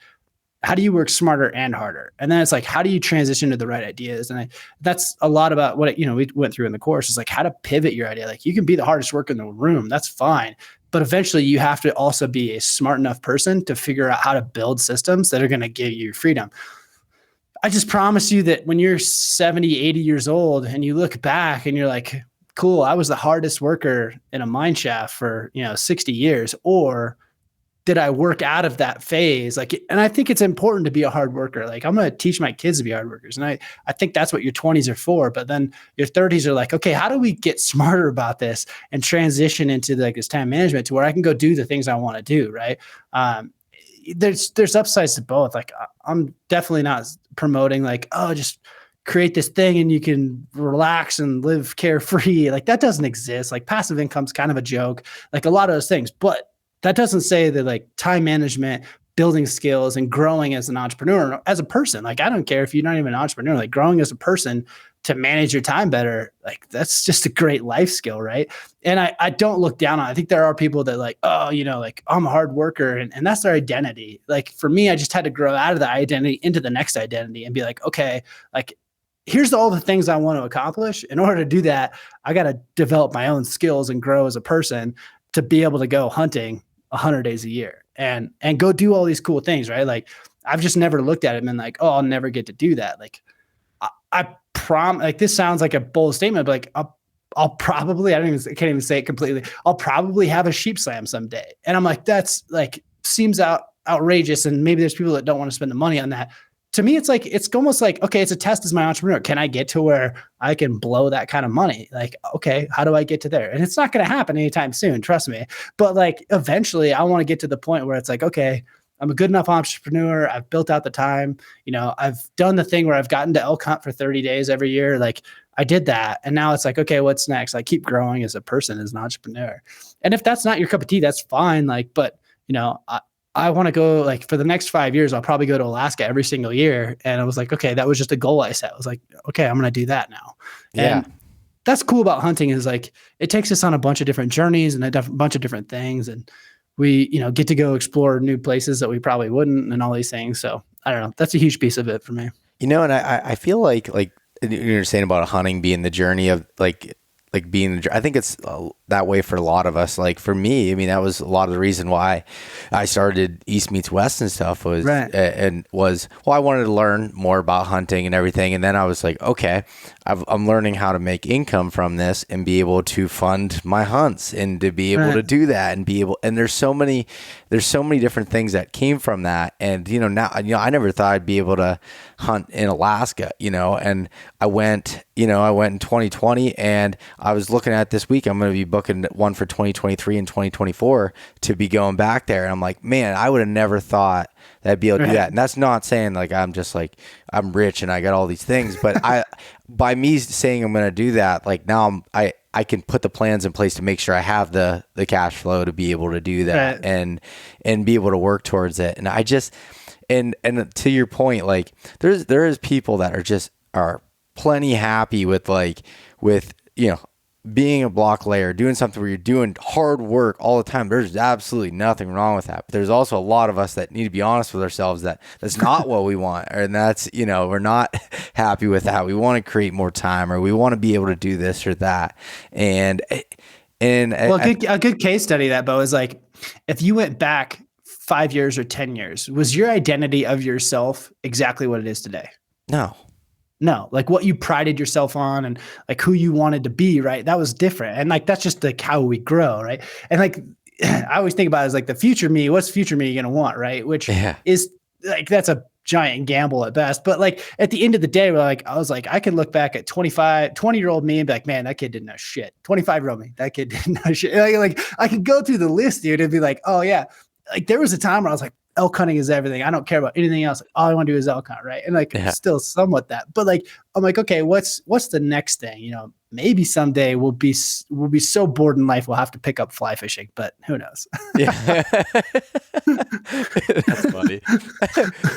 how do you work smarter and harder? And then it's like, how do you transition to the right ideas? And that's a lot about what, we went through in the course is like how to pivot your idea. Like you can be the hardest worker in the room. That's fine. But eventually you have to also be a smart enough person to figure out how to build systems that are going to give you freedom. I just promise you that when you're 70, 80 years old and you look back and you're like, cool, I was the hardest worker in a mine shaft for, 60 years, or did I work out of that phase? Like, and I think it's important to be a hard worker. Like I'm going to teach my kids to be hard workers. And I think that's what your 20s are for. But then your 30s are like, okay, how do we get smarter about this and transition into like this time management to where I can go do the things I want to do. Right. There's upsides to both. Like I'm definitely not promoting like, oh, just create this thing and you can relax and live carefree. Like that doesn't exist. Like passive income's kind of a joke, like a lot of those things, but that doesn't say that like time management, building skills and growing as an entrepreneur, as a person, like I don't care if you're not even an entrepreneur, like growing as a person to manage your time better, like that's just a great life skill, right? And I don't look down on it. I think there are people that like, oh, like I'm a hard worker and that's their identity. Like for me, I just had to grow out of that identity into the next identity and be like, okay, like here's all the things I want to accomplish. In order to do that, I got to develop my own skills and grow as a person to be able to go hunting 100 days a year and go do all these cool things, right? Like I've just never looked at it and been like, oh, I'll never get to do that. Like like this sounds like a bold statement, but like I'll probably, I can't even say it completely. I'll probably have a sheep slam someday. And I'm like, that's like, seems outrageous. And maybe there's people that don't want to spend the money on that. To me, it's like, it's almost like, okay, it's a test as my entrepreneur. Can I get to where I can blow that kind of money? Like, okay, how do I get to there? And it's not going to happen anytime soon, trust me. But like, eventually I want to get to the point where it's like, okay, I'm a good enough entrepreneur. I've built out the time. I've done the thing where I've gotten to elk hunt for 30 days every year. Like I did that. And now it's like, okay, what's next? I keep growing as a person, as an entrepreneur. And if that's not your cup of tea, that's fine. Like, but I want to go like for the next 5 years, I'll probably go to Alaska every single year. And I was like, okay, that was just a goal I set. I was like, okay, I'm going to do that now. Yeah. And that's cool about hunting is like, it takes us on a bunch of different journeys and a bunch of different things. And we, get to go explore new places that we probably wouldn't and all these things. So I don't know. That's a huge piece of it for me. And I feel like you're saying about hunting being the journey of like being, I think it's that way for a lot of us. Like for me, I mean, that was a lot of the reason why I started East Meets West and stuff was, right. I wanted to learn more about hunting and everything. And then I was like, okay, I'm learning how to make income from this and be able to fund my hunts and to be able to do that and be able, and there's so many different things that came from that. And, now, I never thought I'd be able to hunt in Alaska, and I went in 2020 and I was looking at this week, I'm going to be booking one for 2023 and 2024 to be going back there. And I'm like, man, I would have never thought that I'd be able to do that. And that's not saying like, I'm just like, I'm rich and I got all these things, but by me saying I'm going to do that, like now I can put the plans in place to make sure I have the cash flow to be able to do that and be able to work towards it. And I just, and to your point, like there is people that are plenty happy with being a block layer, doing something where you're doing hard work all the time. There's absolutely nothing wrong with that. But there's also a lot of us that need to be honest with ourselves that that's not what we want. And that's, we're not happy with that. We want to create more time or we want to be able to do this or that. A good case study of that, Beau, is like, if you went back 5 years or 10 years, was your identity of yourself exactly what it is today? No, like what you prided yourself on and like who you wanted to be, right? That was different. And like, that's just like how we grow, right? And like, I always think about it as like the future me, what's future me going to want, right? Which is like, that's a giant gamble at best. But like at the end of the day, I was like, I can look back at 20-year-old me and be like, man, that kid didn't know shit. 25-year-old me, that kid didn't know shit. Like I could go through the list, dude, and be like, oh yeah. Like there was a time where I was like, elk hunting is everything. I don't care about anything else. Like, all I want to do is elk hunt, right? And like still somewhat that. But like I'm like, okay, what's the next thing? You know, maybe someday we'll be so bored in life we'll have to pick up fly fishing, but who knows? Yeah. That's funny.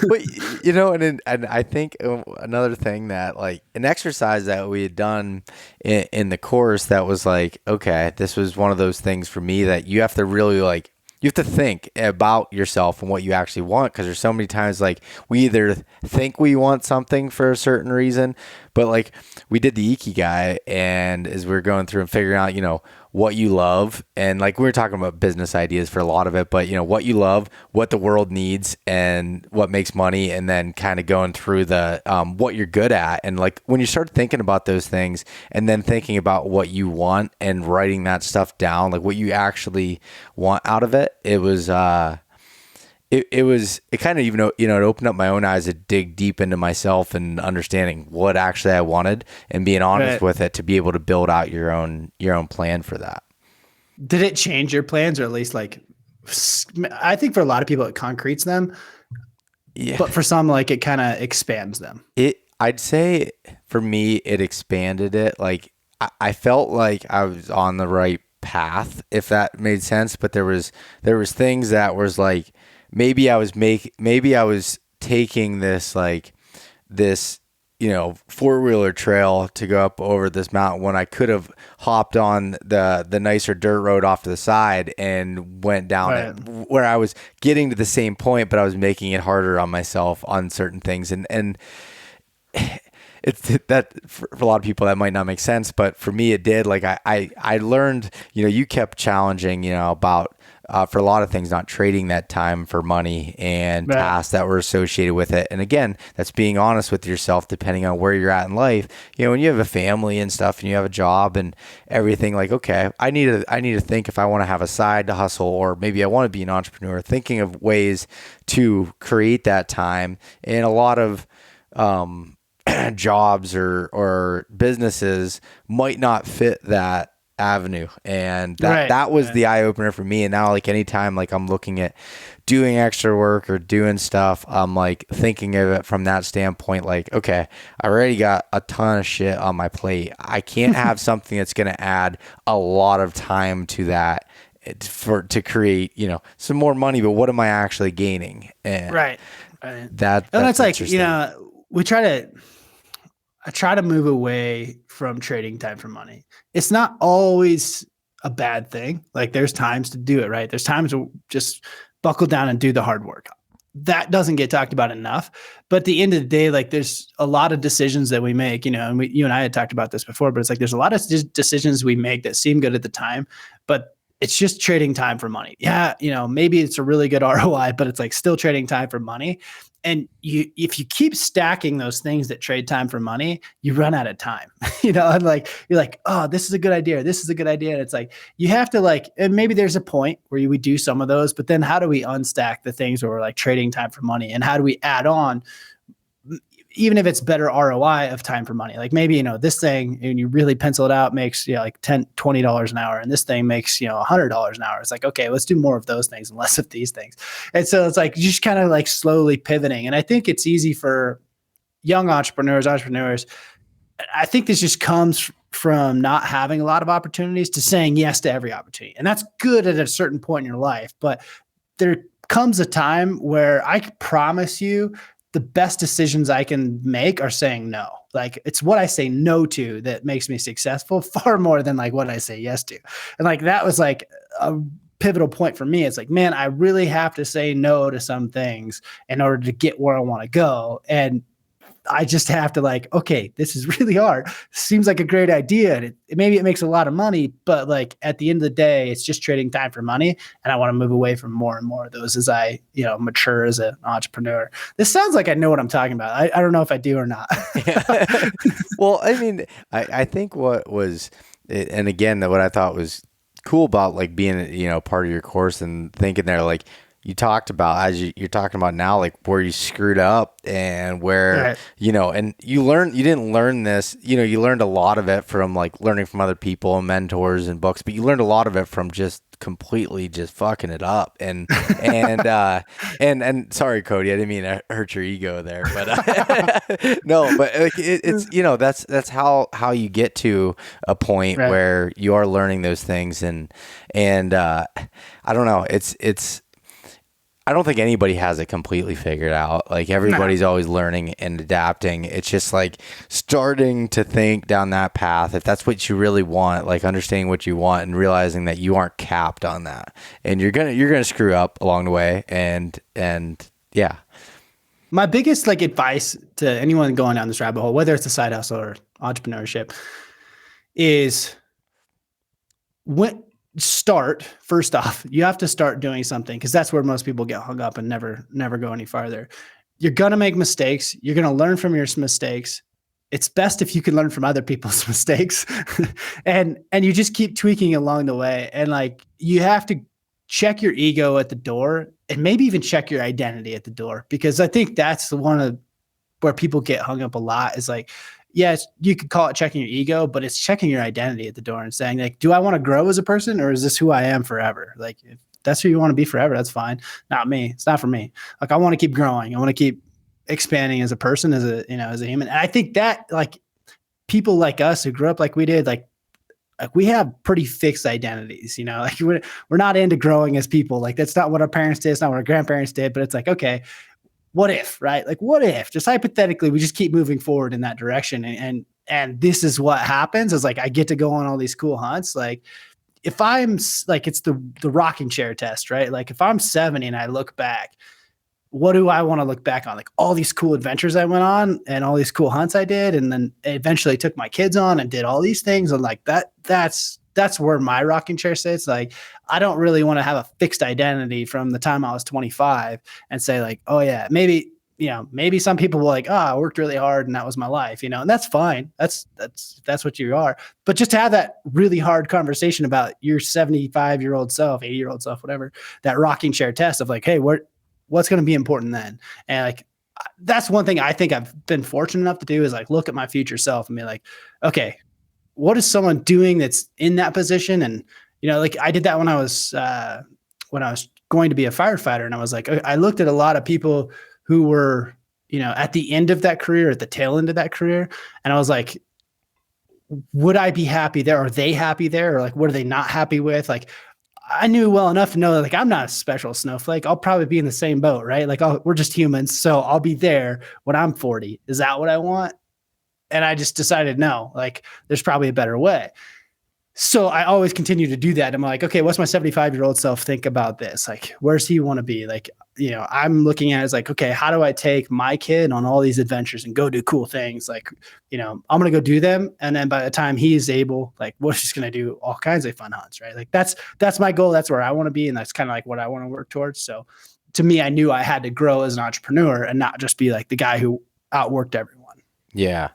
But you know, and I think another thing that like an exercise that we had done in the course that was like, okay, this was one of those things for me that you have to really like, you have to think about yourself and what you actually want, because there's so many times like we either think we want something for a certain reason, but like we did the Ikigai, and as we were going through and figuring out, you know, what you love, and like we were talking about business ideas for a lot of it, but you know, what you love, what the world needs, and what makes money, and then kind of going through the what you're good at. And like when you start thinking about those things and then thinking about what you want and writing that stuff down, like what you actually want out of it, it was it kind of, even though, you know, it opened up my own eyes to dig deep into myself and understanding what actually I wanted and being honest with it to be able to build out your own plan for that. Did it change your plans, or at least like, I think for a lot of people it concretes them, but for some, like it kind of expands them. I'd say for me, it expanded it. Like I felt like I was on the right path, if that made sense. But there was things that was like, maybe I was taking this, you know, 4-wheeler trail to go up over this mountain when I could have hopped on the nicer dirt road off to the side and went down it, where I was getting to the same point, but I was making it harder on myself on certain things. And it's that for a lot of people that might not make sense, but for me it did. Like I learned, you know, you kept challenging, you know, about for a lot of things, not trading that time for money and tasks that were associated with it. And again, that's being honest with yourself, depending on where you're at in life. You know, when you have a family and stuff and you have a job and everything, like, okay, I need to think if I want to have a side to hustle, or maybe I want to be an entrepreneur, thinking of ways to create that time. And a lot of, jobs or businesses might not fit that avenue, and that was the eye opener for me. And now, like, anytime like I'm looking at doing extra work or doing stuff, I'm like thinking of it from that standpoint, like, okay, I already got a ton of shit on my plate. I can't have something that's going to add a lot of time to that to create, you know, some more money, but what am I actually gaining? And that's like, you know, I try to move away from trading time for money. It's not always a bad thing. Like, there's times to do it, right? There's times to just buckle down and do the hard work. That doesn't get talked about enough. But at the end of the day, like, there's a lot of decisions that we make, you know, and you and I had talked about this before, but it's like, there's a lot of decisions we make that seem good at the time, but it's just trading time for money. Yeah. You know, maybe it's a really good ROI, but it's like still trading time for money. And if you keep stacking those things that trade time for money, you run out of time, you know, and like, you're like, oh, this is a good idea. This is a good idea. And it's like, you have to like, and maybe there's a point where we do some of those, but then how do we unstack the things where we're like trading time for money? And how do we add on, even if it's better ROI of time for money? Like, maybe, you know, this thing, and you really pencil it out, makes, you know, like $10, $20 an hour. And this thing makes, you know, $100 an hour. It's like, okay, let's do more of those things and less of these things. And so it's like, you just kind of like slowly pivoting. And I think it's easy for young entrepreneurs. I think this just comes from not having a lot of opportunities to saying yes to every opportunity. And that's good at a certain point in your life. But there comes a time where I promise you, the best decisions I can make are saying no. Like, it's what I say no to that makes me successful far more than like what I say yes to. And like, that was like a pivotal point for me. It's like, man, I really have to say no to some things in order to get where I want to go. And I just have to like, okay, this is really hard. Seems like a great idea. And maybe it makes a lot of money, but like at the end of the day, it's just trading time for money. And I want to move away from more and more of those as I, mature as an entrepreneur. This sounds like I know what I'm talking about. I don't know if I do or not. Yeah. Well, I mean, I think what was, and again, what I thought was cool about like being, part of your course and thinking there, like, you talked about as you're talking about now, like where you screwed up and where, Right. and you didn't learn this, you learned a lot of it from like learning from other people and mentors and books, but you learned a lot of it from just completely just fucking it up. And sorry, Cody, I didn't mean to hurt your ego there, but no, but like it's, that's how you get to a point Right. where you are learning those things. And I don't know, I don't think anybody has it completely figured out. Like everybody's always learning and adapting. It's just like starting to think down that path. If that's what you really want, like understanding what you want and realizing that you aren't capped on that, and you're gonna screw up along the way. And yeah. My biggest like advice to anyone going down this rabbit hole, whether it's a side hustle or entrepreneurship, is first off, you have to start doing something, because that's where most people get hung up and never go any farther. You're going to make mistakes. You're going to learn from your mistakes. It's best if you can learn from other people's mistakes and you just keep tweaking along the way. And like, you have to check your ego at the door and maybe even check your identity at the door, because I think that's the one of where people get hung up a lot is like, yes, you could call it checking your ego, but it's checking your identity at the door and saying like, do I want to grow as a person, or is this who I am forever? Like, if that's who you want to be forever, that's fine. Not me. It's not for me. Like, I want to keep growing. I want to keep expanding as a person, as a human. And I think that like people like us who grew up like we did, like we have pretty fixed identities, like we're not into growing as people. Like that's not what our parents did. It's not what our grandparents did, but it's like, okay, what if, right? Like, what if just hypothetically, we just keep moving forward in that direction. And this is what happens is like, I get to go on all these cool hunts. Like if I'm like, it's the rocking chair test, right? Like if I'm 70 and I look back, what do I want to look back on? Like all these cool adventures I went on and all these cool hunts I did. And then eventually took my kids on and did all these things. And like that's where my rocking chair sits. Like, I don't really want to have a fixed identity from the time I was 25 and say like, oh yeah, maybe some people will like, I worked really hard and that was my life, and that's fine. That's what you are. But just to have that really hard conversation about your 75-year-old self, 80-year-old self, whatever, that rocking chair test of like, hey, what's going to be important then? And like, that's one thing I think I've been fortunate enough to do is like, look at my future self and be like, okay, what is someone doing that's in that position? And, like I did that when I was going to be a firefighter, and I was like, I looked at a lot of people who were, at the end of that career, at the tail end of that career. And I was like, would I be happy there? Are they happy there? Or like, what are they not happy with? Like, I knew well enough to know that like, I'm not a special snowflake. I'll probably be in the same boat, right? Like we're just humans. So I'll be there when I'm 40. Is that what I want? And I just decided, no, like there's probably a better way. So I always continue to do that. I'm like, okay, what's my 75-year-old self think about this? Like, where's he want to be? Like, I'm looking at it as like, okay, how do I take my kid on all these adventures and go do cool things? Like, I'm going to go do them. And then by the time he's able, like, we're just going to do all kinds of fun hunts, right? Like that's my goal. That's where I want to be. And that's kind of like what I want to work towards. So to me, I knew I had to grow as an entrepreneur and not just be like the guy who outworked everyone. Yeah.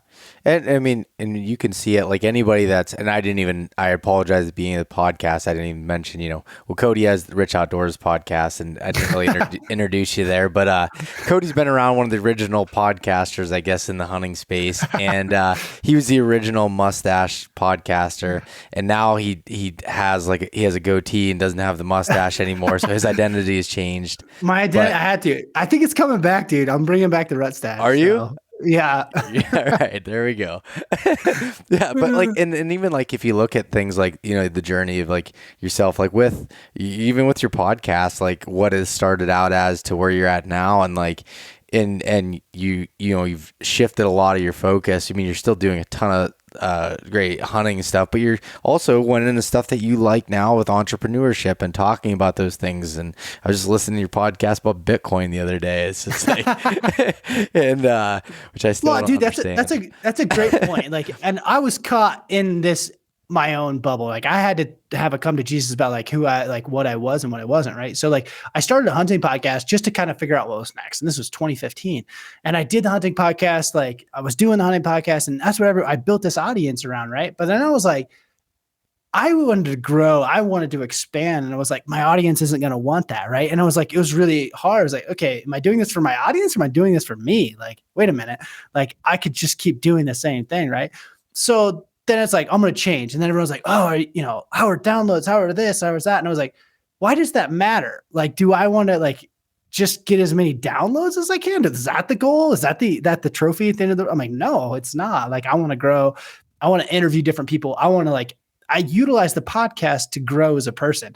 And I mean, and you can see it like anybody and I apologize at the beginning of the podcast. I didn't even mention, Cody has the Rich Outdoors podcast, and I didn't really introduce you there, but Cody's been around, one of the original podcasters, I guess, in the hunting space. And he was the original mustache podcaster. And now he has a goatee and doesn't have the mustache anymore. So his identity has changed. My identity, I had to. I think it's coming back, dude. I'm bringing back the rut stash. Are you? Yeah. Yeah. Right. There we go. Yeah. But like, and even like, if you look at things like, the journey of like yourself, like even with your podcast, like what has started out as to where you're at now. And like, and you've shifted a lot of your focus. I mean, you're still doing a ton of great hunting stuff, but you're also went into stuff that you like now with entrepreneurship and talking about those things. And I was just listening to your podcast about Bitcoin the other day. It's just like, and which I still don't understand. That's a great point. Like, and I was caught in this my own bubble. Like I had to have a come to Jesus about like who I like, what I was and what I wasn't. Right. So like I started a hunting podcast just to kind of figure out what was next. And this was 2015. And I did the hunting podcast. Like I was doing the hunting podcast and that's whatever I built this audience around. Right. But then I was like, I wanted to grow. I wanted to expand. And I was like, my audience isn't going to want that. Right. And I was like, it was really hard. I was like, okay, am I doing this for my audience or am I doing this for me? Like, wait a minute. Like I could just keep doing the same thing. Right. So then it's like, I'm going to change. And then everyone's like, oh, how are downloads? How are this? How is that? And I was like, why does that matter? Like, do I want to like just get as many downloads as I can? Is that the goal? Is that the trophy at the end of the, I'm like, no, it's not. Like, I want to grow. I want to interview different people. I utilize the podcast to grow as a person.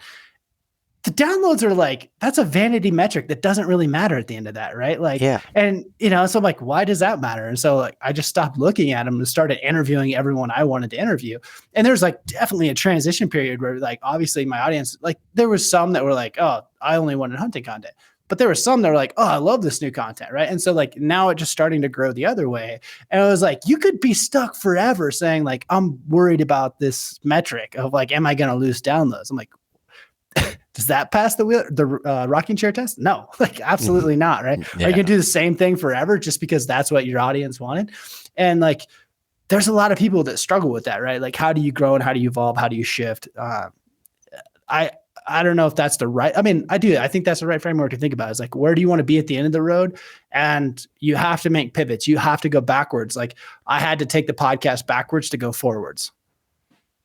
The downloads are like, that's a vanity metric that doesn't really matter at the end of that. Right. Like, yeah. And, so I'm like, why does that matter? And so like, I just stopped looking at them and started interviewing everyone I wanted to interview. And there's like definitely a transition period where like, obviously my audience, like there was some that were like, oh, I only wanted hunting content, but there were some that were like, oh, I love this new content. Right. And so like, now it's just starting to grow the other way. And I was like, you could be stuck forever saying like, I'm worried about this metric of like, am I going to lose downloads? I'm like, does that pass the rocking chair test? No, like absolutely not. Right. Yeah. Are you gonna do the same thing forever just because that's what your audience wanted? And like, there's a lot of people that struggle with that, right? Like, how do you grow and how do you evolve? How do you shift? I don't know if that's the right, I do. I think that's the right framework to think about. Is like, where do you want to be at the end of the road? And you have to make pivots. You have to go backwards. Like I had to take the podcast backwards to go forwards.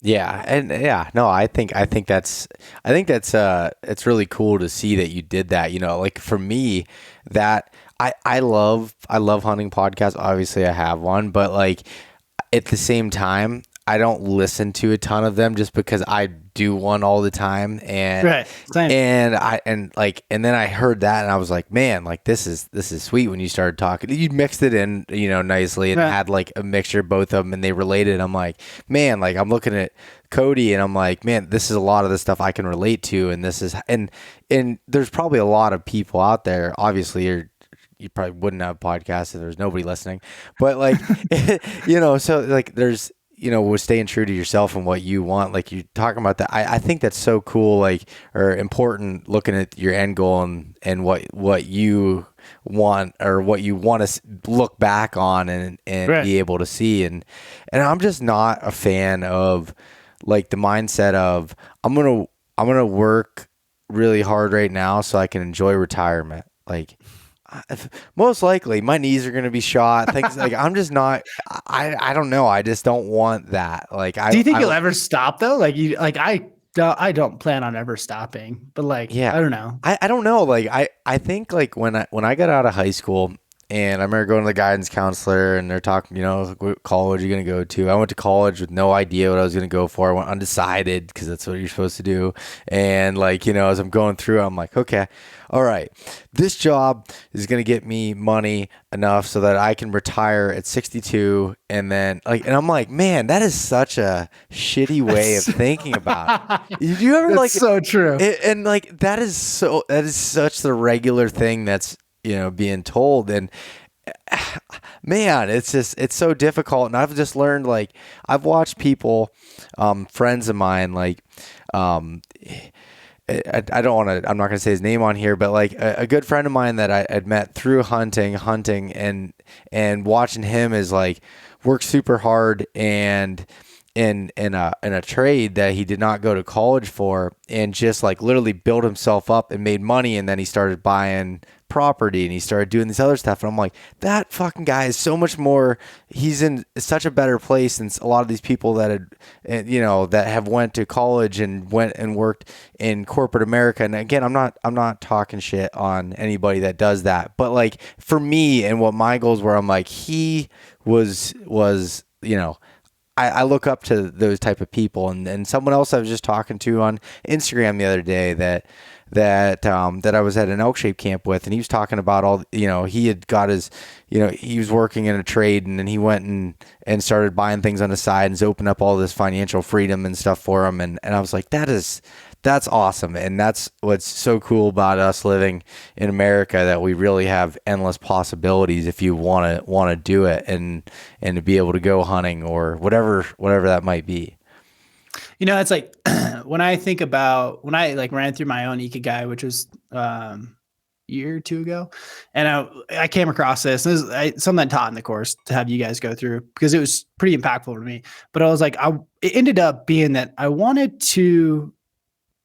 Yeah. And yeah, no, I think that's it's really cool to see that you did that. Like for me, that I love hunting podcasts. Obviously I have one, but like at the same time, I don't listen to a ton of them just because I do one all the time. And right. Same. and then I heard that and I was like, man, like this is sweet. When you started talking, you mixed it in, nicely and had like a mixture of both of them and they related. I'm like, man, like I'm looking at Cody and I'm like, man, this is a lot of the stuff I can relate to. And this is, and there's probably a lot of people out there. Obviously you probably wouldn't have podcasts if there's nobody listening, but like, so like there's, with staying true to yourself and what you want, like you're talking about that. I think that's so cool, like, or important looking at your end goal and what you want or what you want to look back on and right. be able to see. And I'm just not a fan of like the mindset of I'm going to work really hard right now so I can enjoy retirement. Like, most likely my knees are going to be shot. Things like I'm just not, I don't know. I just don't want that. Like, do you think you'll ever stop though? Like I don't plan on ever stopping, but like, yeah, I don't know. I don't know. Like, I think like when I got out of high school and I remember going to the guidance counselor and they're talking, what college are you going to go to? I went to college with no idea what I was going to go for. I went undecided because that's what you're supposed to do. And like, as I'm going through, I'm like, okay, all right, this job is going to get me money enough so that I can retire at 62. And then like, and I'm like, man, that is such a shitty way of thinking about it. Did you ever like, so true. And like, that is such the regular thing that's, being told. And man, it's so difficult. And I've just learned, like, I've watched people, friends of mine, like, I don't want to, I'm not going to say his name on here, but like a good friend of mine that I had met through hunting and watching him is like work super hard and in a trade that he did not go to college for and just like literally built himself up and made money. And then he started buying property and he started doing this other stuff. And I'm like, that fucking guy is so much more, he's in such a better place than a lot of these people that had, that have went to college and went and worked in corporate America. And again, I'm not talking shit on anybody that does that, but like for me and what my goals were, I'm like, he was, I look up to those type of people, and someone else I was just talking to on Instagram the other day that I was at an elk shape camp with, and he was talking about all, he had got his, he was working in a trade, and then he went and started buying things on the side and has opened up all this financial freedom and stuff for him. And I was like, that's awesome. And that's what's so cool about us living in America, that we really have endless possibilities if you want to do it and to be able to go hunting or whatever that might be. It's like when I think about when I like ran through my own Ikigai, which was year or two ago, and I came across this. And this is something I taught in the course to have you guys go through, because it was pretty impactful for me. But I was like, it ended up being that I wanted to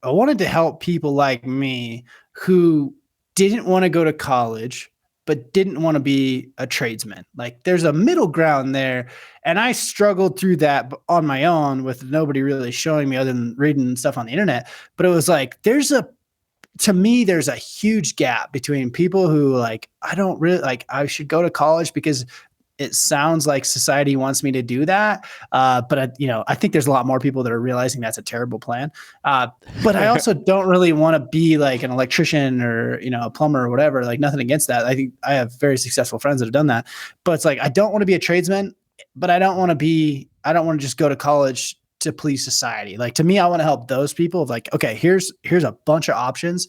help people like me who didn't want to go to college, but didn't want to be a tradesman. Like there's a middle ground there. And I struggled through that on my own with nobody really showing me other than reading stuff on the internet. But it was like, to me, there's a huge gap between people who like, I don't really like, I should go to college because it sounds like society wants me to do that. But I think there's a lot more people that are realizing that's a terrible plan. But I also don't really want to be like an electrician or, a plumber or whatever, like nothing against that. I think I have very successful friends that have done that, but it's like, I don't want to be a tradesman, but I don't want to just go to college to please society. Like to me, I want to help those people of like, okay, here's a bunch of options.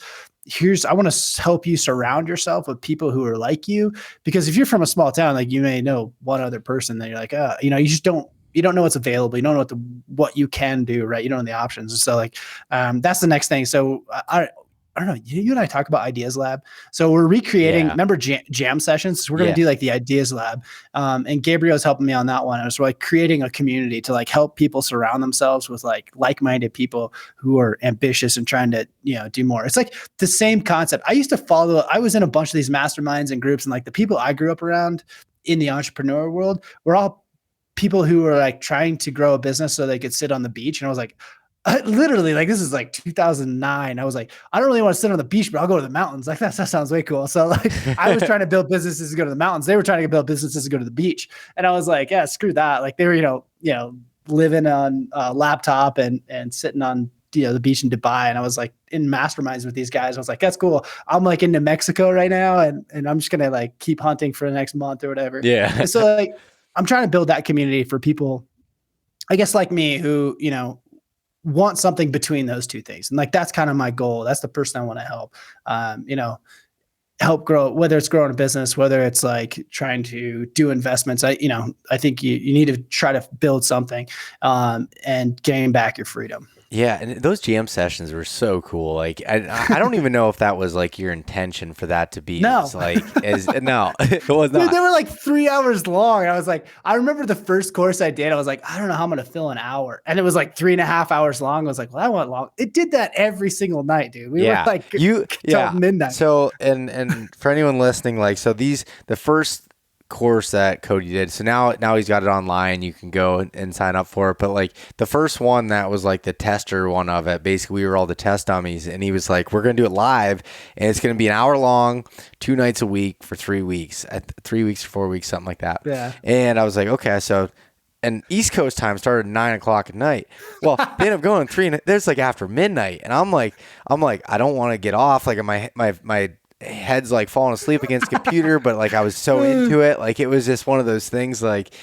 I want to help you surround yourself with people who are like you, because if you're from a small town, like you may know one other person that you're like, you just don't know what's available. You don't know what you can do, right? You don't know the options. And so like, that's the next thing. So I don't know. You and I talk about Ideas Lab. So we're recreating, remember jam sessions? So we're going to do like the Ideas Lab. And Gabriel's helping me on that one. And so like creating a community to like help people surround themselves with like-minded people who are ambitious and trying to, do more. It's like the same concept. I was in a bunch of these masterminds and groups, and like the people I grew up around in the entrepreneur world were all people who were like trying to grow a business so they could sit on the beach. And I was like, literally, like this is like 2009. I was like, I don't really want to sit on the beach, but I'll go to the mountains. Like that sounds way cool. So like I was trying to build businesses to go to the mountains. They were trying to build businesses to go to the beach. And I was like, yeah, screw that. Like they were, living on a laptop and sitting on, the beach in Dubai. And I was like in masterminds with these guys. I was like, that's cool. I'm like into Mexico right now. And I'm just going to like keep hunting for the next month or whatever. Yeah. And so like, I'm trying to build that community for people, I guess like me who, want something between those two things. And like, that's kind of my goal. That's the person I want to help, help grow, whether it's growing a business, whether it's like trying to do investments. I think you need to try to build something, and gain back your freedom. Yeah, and those jam sessions were so cool. Like, I don't even know if that was like your intention for that to be. No, no, it was not. Dude, they were like 3 hours long. I was like, I remember the first course I did. I was like, I don't know how I'm gonna fill an hour, and it was like 3.5 hours long. I was like, well, I want long. It did that every single night, dude. We were like, till midnight. So, and for anyone listening, like, so the first course that Cody did, so now he's got it online, you can go and sign up for it, but like the first one that was like the tester one of it, basically we were all the test dummies, and he was like, we're gonna do it live, and it's gonna be an hour long, 2 nights a week for 3 weeks, 3 weeks or 4 weeks, something like that. Yeah. And I was like, okay, so, and East Coast time started at 9 o'clock at night. Well, they ended up going there's like after midnight, and I'm like I don't want to get off, like my head's like falling asleep against the computer, but like I was so into it. Like it was just one of those things, like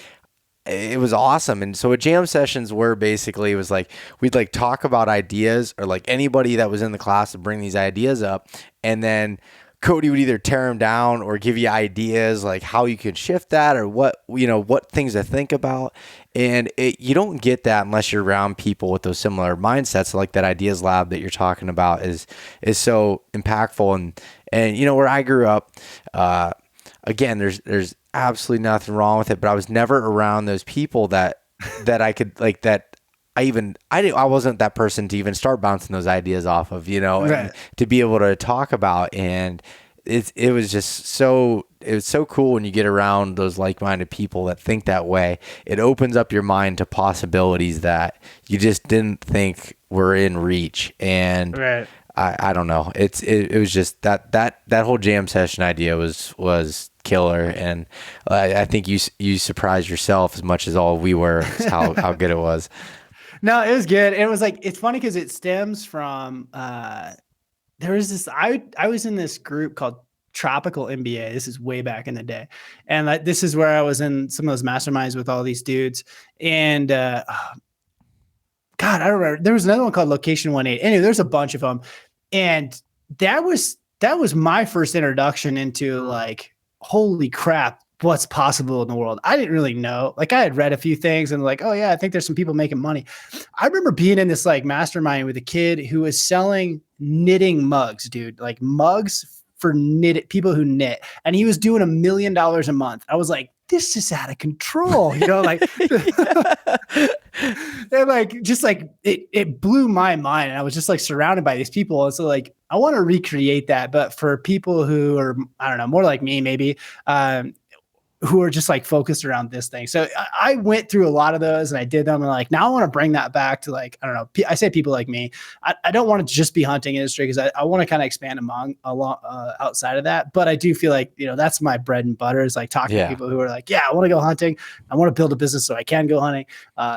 it was awesome. And so what jam sessions were basically, it was like we'd like talk about ideas, or like anybody that was in the class would bring these ideas up, and then Cody would either tear them down or give you ideas like how you could shift that, or what things to think about. And you don't get that unless you're around people with those similar mindsets. Like that Ideas Lab that you're talking about is so impactful. And where I grew up, again, there's absolutely nothing wrong with it, but I was never around those people that I could like, that I wasn't that person to even start bouncing those ideas off of, right. And to be able to talk about. And it was so cool when you get around those like-minded people that think that way. It opens up your mind to possibilities that you just didn't think were in reach. And right. I don't know. It was just that whole jam session idea was killer, and I think you surprised yourself as much as all we were how good it was. No, it was good. It was like, it's funny because it stems from there was this, I was in this group called Tropical MBA. This is way back in the day. And like, this is where I was in some of those masterminds with all these dudes. And God, I don't remember. There was another one called Location 18. Anyway, there's a bunch of them. And that was my first introduction into like, holy crap, what's possible in the world. I didn't really know. Like, I had read a few things and like, oh yeah, I think there's some people making money. I remember being in this like mastermind with a kid who was selling knitting mugs, dude, like mugs for people who knit. And he was doing $1 million a month. I was like, this is out of control, you know, like, they're like, just like, it blew my mind. And I was just like surrounded by these people. And so like, I want to recreate that, but for people who are, I don't know, more like me, maybe, who are just like focused around this thing. So I went through a lot of those and I did them. And like, now I want to bring that back to like, I don't know, I say people like me. I don't want it to just be hunting industry because I want to kind of expand outside of that. But I do feel like, you know, that's my bread and butter is like talking to people who are like, yeah, I want to go hunting. I want to build a business so I can go hunting,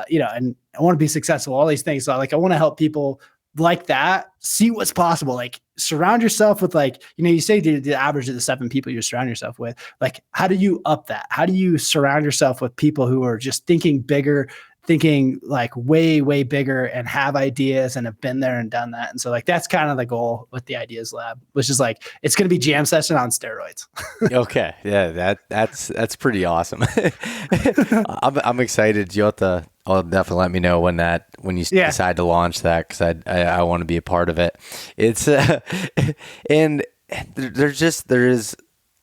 you know, and I want to be successful, all these things. So like, I want to help people like that, see what's possible. Like, surround yourself with like, you know, you say the average of the 7 people you surround yourself with, like, how do you up that? How do you surround yourself with people who are just thinking bigger, thinking like way, way bigger and have ideas and have been there and done that. And so like, that's kind of the goal with the Ideas Lab, which is like, it's going to be jam session on steroids. Okay. Yeah. That's pretty awesome. I'm excited. I'll definitely let me know when you decide to launch that. Cause I want to be a part of it. It's, and there is,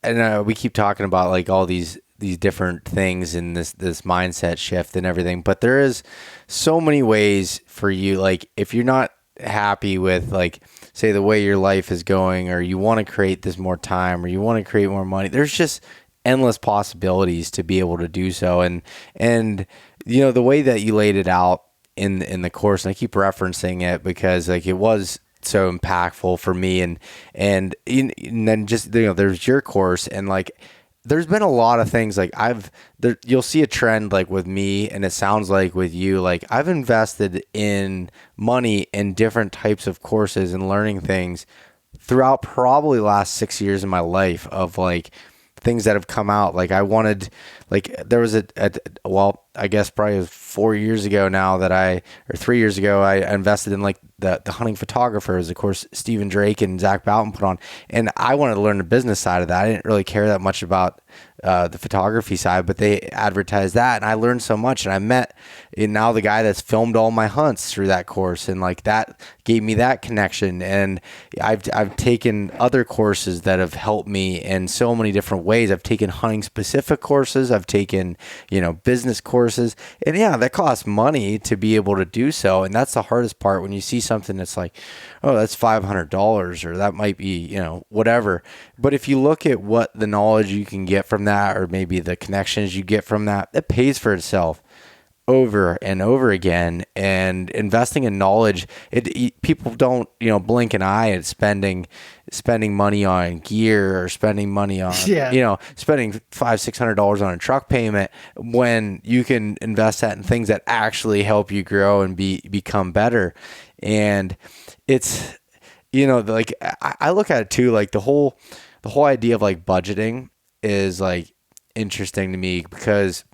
and we keep talking about like all these different things in this mindset shift and everything, but there is so many ways for you. Like, if you're not happy with like, say, the way your life is going, or you want to create this more time, or you want to create more money, there's just endless possibilities to be able to do so. And you know, the way that you laid it out in the course, and I keep referencing it because like it was so impactful for me, and then just, you know, there's your course, and like, there's been a lot of things like you'll see a trend like with me, and it sounds like with you, like I've invested in money in different types of courses and learning things throughout probably the last 6 years of my life, of like things that have come out. Like, I wanted, like, there was well, I guess probably 4 years ago now or 3 years ago, I invested in like the hunting photographers, of course, Stephen Drake and Zach Boughton put on, and I wanted to learn the business side of that. I didn't really care that much about the photography side, but they advertised that, and I learned so much. And I met now the guy that's filmed all my hunts through that course, and like that gave me that connection. And I've taken other courses that have helped me in so many different ways. I've taken hunting specific courses, I've taken, you know, business courses, and yeah, that costs money to be able to do so. And that's the hardest part, when you see something that's like, oh, that's $500, or that might be, you know, whatever. But if you look at what the knowledge you can get from that, or maybe the connections you get from that, it pays for itself over and over again. And investing in knowledge, people don't, you know, blink an eye at spending money on gear, or spending money on, you know, spending $500-600 on a truck payment, when you can invest that in things that actually help you grow and become better. And it's, you know, like I look at it too, like the whole idea of like budgeting is like interesting to me, because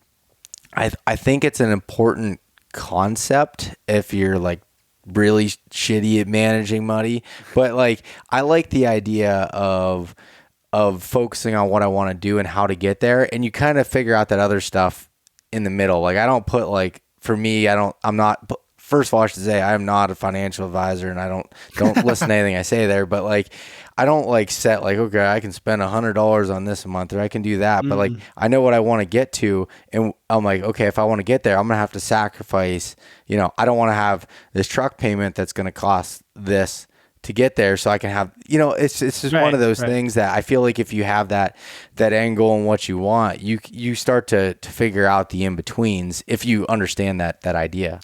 I think it's an important concept if you're like really shitty at managing money. But like, I like the idea of focusing on what I want to do and how to get there, and you kind of figure out that other stuff in the middle. Like, I don't put like, for me, I'm not, first of all, I should say I am not a financial advisor, and I don't listen to anything I say there, but like, I don't like set like, okay, I can spend $100 on this a month, or I can do that. But like, I know what I want to get to, and I'm like, okay, if I want to get there, I'm going to have to sacrifice, you know, I don't want to have this truck payment that's going to cost this to get there, so I can have, you know, it's just one of those things that I feel like if you have that end goal and what you want, you start to figure out the in-betweens if you understand that idea.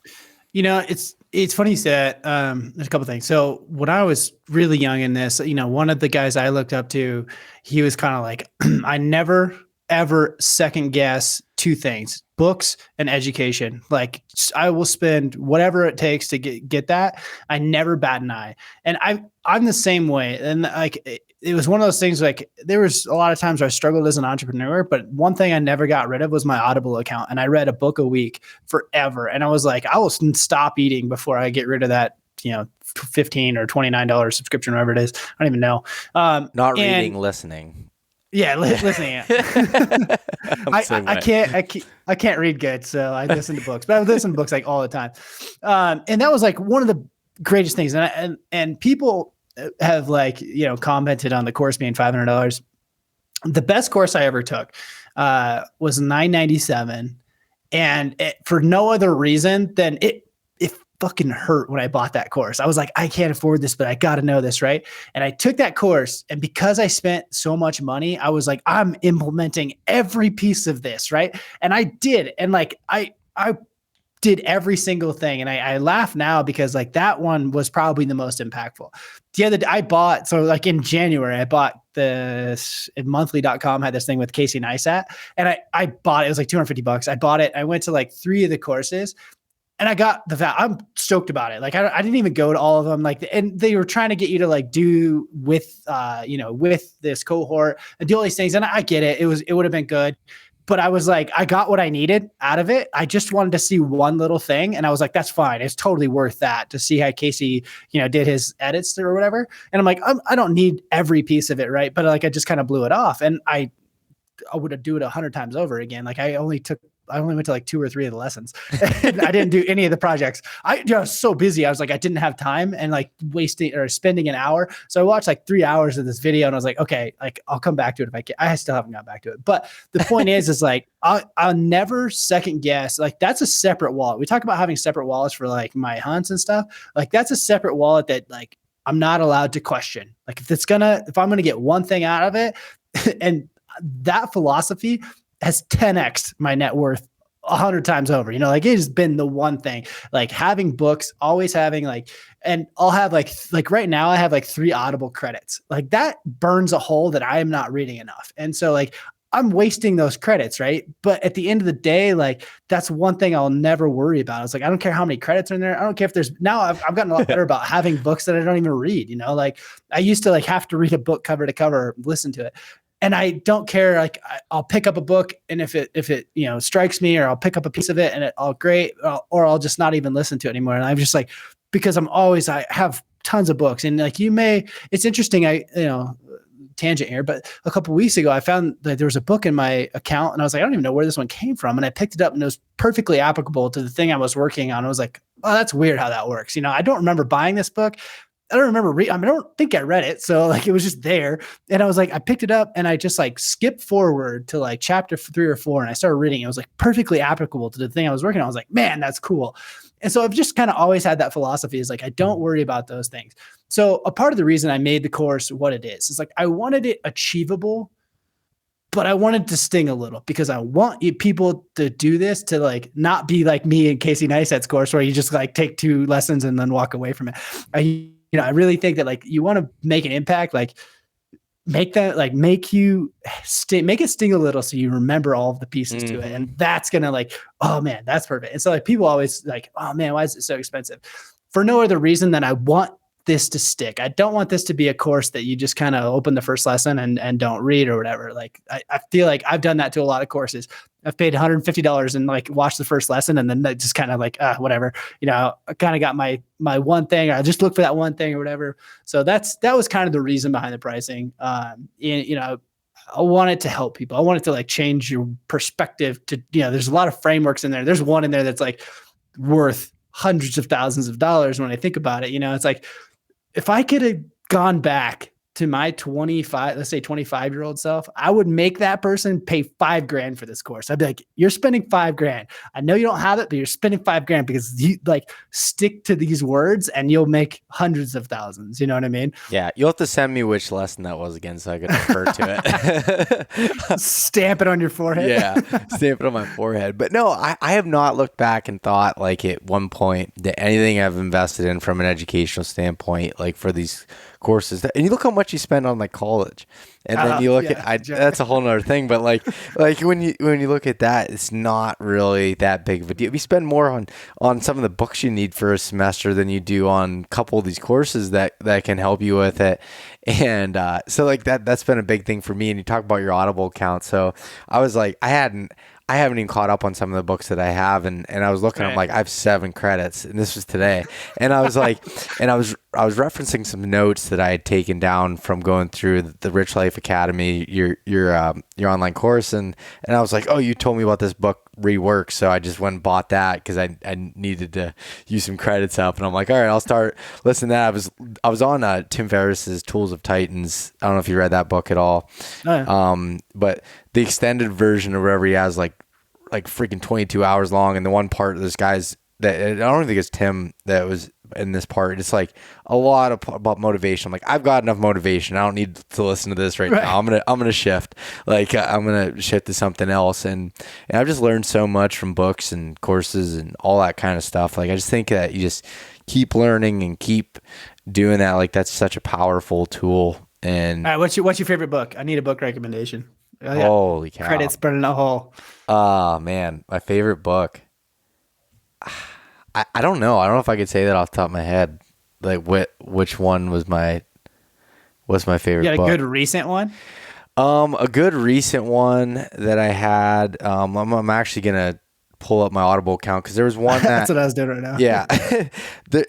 It's funny you said that. There's a couple things. So when I was really young in this, one of the guys I looked up to, he was kind of like, I never ever second guess two things: books and education. Like I will spend whatever it takes to get that. I never bat an eye. And I'm the same way. And like it was one of those things, like there was a lot of times where I struggled as an entrepreneur, but one thing I never got rid of was my Audible account. And I read a book a week forever. And I was like, I will stop eating before I get rid of that, $15 or $29 subscription, whatever it is. I don't even know. Not reading, listening. Yeah, listening. I can't read good, so I listen to books. But I listen to books like all the time, and that was like one of the greatest things. And people have commented on the course being $500. The best course I ever took was $997, and for no other reason than it fucking hurt when I bought that course. I was like, I can't afford this, but I got to know this, right? And I took that course, and because I spent so much money, I was like, I'm implementing every piece of this, right? And I did, and like I did every single thing, and I laugh now because like that one was probably the most impactful. The other day I bought, so like in January, I bought this monthly.com had this thing with Casey Neistat, and I bought it. It was like $250. I bought it. I went to like 3 of the courses. And I got I'm stoked about it. Like I didn't even go to all of them. Like, and they were trying to get you to like do with, with this cohort and do all these things. And I get it. It would have been good, but I was like, I got what I needed out of it. I just wanted to see one little thing. And I was like, that's fine. It's totally worth that to see how Casey, did his edits or whatever. And I'm like, I don't need every piece of it. Right. But like, I just kind of blew it off, and I would do it 100 times over again. Like I only went to like 2 or 3 of the lessons. And I didn't do any of the projects. I was so busy. I was like, I didn't have time, and like wasting or spending an hour. So I watched like 3 hours of this video, and I was like, okay, like I'll come back to it if I can. I still haven't got back to it. But the point is like, I'll never second guess. Like that's a separate wallet. We talk about having separate wallets for like my hunts and stuff. Like that's a separate wallet that like I'm not allowed to question. Like if I'm going to get one thing out of it, and that philosophy has 10x my net worth 100 times over. Like it has been the one thing, like having books, always having like, and I'll have like right now I have like 3 Audible credits. Like that burns a hole that I am not reading enough. And so like I'm wasting those credits, right? But at the end of the day, like that's one thing I'll never worry about. It's like, I don't care how many credits are in there. I don't care if now I've gotten a lot better about having books that I don't even read, like I used to like have to read a book cover to cover, listen to it. And I don't care. Like I'll pick up a book, and if it strikes me, or I'll pick up a piece of it and or I'll just not even listen to it anymore. And I'm just like, because I have tons of books, and like it's interesting. Tangent here, but a couple of weeks ago, I found that there was a book in my account, and I was like, I don't even know where this one came from. And I picked it up, and it was perfectly applicable to the thing I was working on. I was like, oh, that's weird how that works. I don't remember buying this book. I don't remember I don't think I read it. So like, it was just there. And I was like, I picked it up, and I just like skipped forward to like chapter 3 or 4. And I started reading. It was like perfectly applicable to the thing I was working on. I was like, man, that's cool. And so I've just kind of always had that philosophy, is like, I don't worry about those things. So a part of the reason I made the course what it is like, I wanted it achievable, but I wanted to sting a little, because I want people to do this to like not be like me and Casey Neistat's course, where you just like take 2 lessons and then walk away from it. I really think that like you want to make an impact, like make it sting a little, so you remember all of the pieces to it. And that's going to like, oh man, that's perfect. And so like people always like, oh man, why is it so expensive? For no other reason than I want this to stick. I don't want this to be a course that you just kind of open the first lesson and don't read or whatever. Like I feel like I've done that to a lot of courses. I've paid $150 and like watched the first lesson, and then I just kind of like, whatever, I kind of got my one thing, or I just look for that one thing or whatever. So that was kind of the reason behind the pricing. I wanted to help people. I wanted to like change your perspective to, there's a lot of frameworks in there. There's one in there that's like worth hundreds of thousands of dollars when I think about it. It's like, if I could have gone back to my 25, let's say 25-year-old self, I would make that person pay $5,000 for this course. I'd be like, you're spending $5,000. I know you don't have it, but you're spending $5,000 because you like stick to these words and you'll make hundreds of thousands. You know what I mean? Yeah. You'll have to send me which lesson that was again so I could refer to it. Stamp it on your forehead. Yeah. Stamp it on my forehead. But no, I have not looked back and thought like at one point that anything I've invested in from an educational standpoint, like for these courses, and you look how much you spend on like college, and then you look that's a whole nother thing, but like when you look at that, it's not really that big of a deal. You spend more on some of the books you need for a semester than you do on a couple of these courses that can help you with it. And so like that's been a big thing for me. And you talk about your Audible account, so I was like, I haven't even caught up on some of the books that I have, and I was looking, I'm like, I have 7 credits, and this was today, and I was like, and I was referencing some notes that I had taken down from going through the Rich Life Academy, your online course, and I was like, oh, you told me about this book Rework, so I just went and bought that because I needed to use some credits up, and I'm like, all right, I'll start listening to that. I was on Tim Ferriss's Tools of Titans. I don't know if you read that book at all. Oh, yeah. But the extended version or whatever he has like freaking 22 hours long, and the one part of this guy's that I don't think it's Tim that was in this part. It's like a lot about motivation. I'm like, I've got enough motivation. I don't need to listen to this right now. I'm gonna shift. Like I'm gonna shift to something else, and I've just learned so much from books and courses and all that kind of stuff. Like I just think that you just keep learning and keep doing that. Like that's such a powerful tool. And all right, what's your favorite book? I need a book recommendation. Holy cow! Credits burning a hole. Oh man, my favorite book. I don't know. I don't know if I could say that off the top of my head. Like which one was my favorite book? You got a good recent one? A good recent one that I had. I'm actually gonna pull up my Audible account because there was one that that's what I was doing right now. Yeah,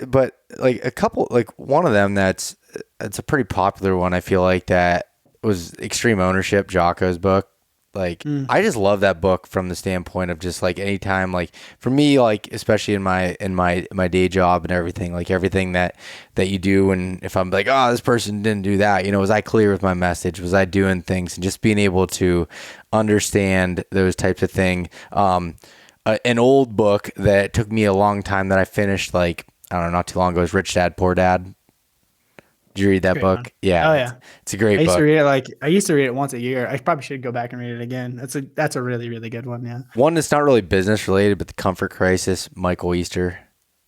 but like a couple, like one of them it's a pretty popular one. I feel like that was Extreme Ownership, Jocko's book. Like I just love that book from the standpoint of just like anytime, like for me, like especially in my day job and everything, like everything that you do, and if I'm like, oh, this person didn't do that, was I clear with my message? Was I doing things? And just being able to understand those types of things. An old book that took me a long time that I finished, like I don't know, not too long ago, is Rich Dad Poor Dad. Did you read that book? One. Yeah. Oh yeah. It's a great book. I used to read it once a year. I probably should go back and read it again. That's a really, really good one. Yeah. One that's not really business related, but The Comfort Crisis, Michael Easter.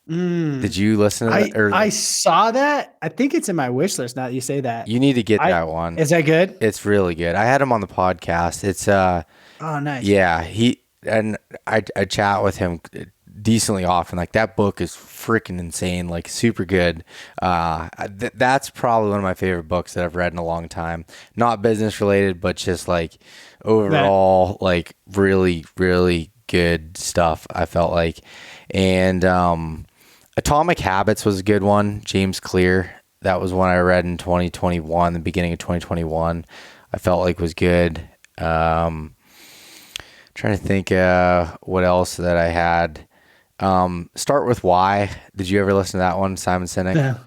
Did you listen to that? I saw that. I think it's in my wish list now that you say that. You need to get that one. Is that good? It's really good. I had him on the podcast. It's oh, nice. Yeah, I chat with him decently often. Like that book is freaking insane, like super good. That's probably one of my favorite books that I've read in a long time. Not business related, but just like overall, like really, really good stuff, I felt like. And Atomic Habits was a good one. James Clear. That was one I read in 2021, the beginning of 2021. I felt like was good. Trying to think what else that I had. Start With Why. Did you ever listen to that one, Simon Sinek? Yeah,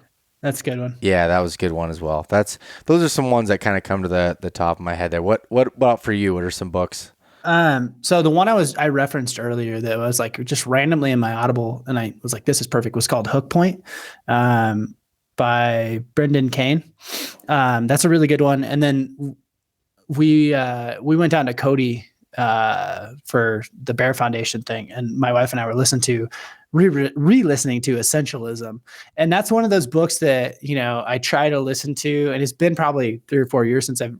that's a good one. Yeah, that was a good one as well. Those are some ones that kind of come to the top of my head there. What about for you? What are some books? So the one I referenced earlier that was like just randomly in my Audible, and I was like, this is perfect, was called Hook Point, by Brendan Kane. That's a really good one. And then we went down to Cody for the Bear Foundation thing, and my wife and I were re-listening to Essentialism, and that's one of those books that I try to listen to, and it's been probably 3 or 4 years since I've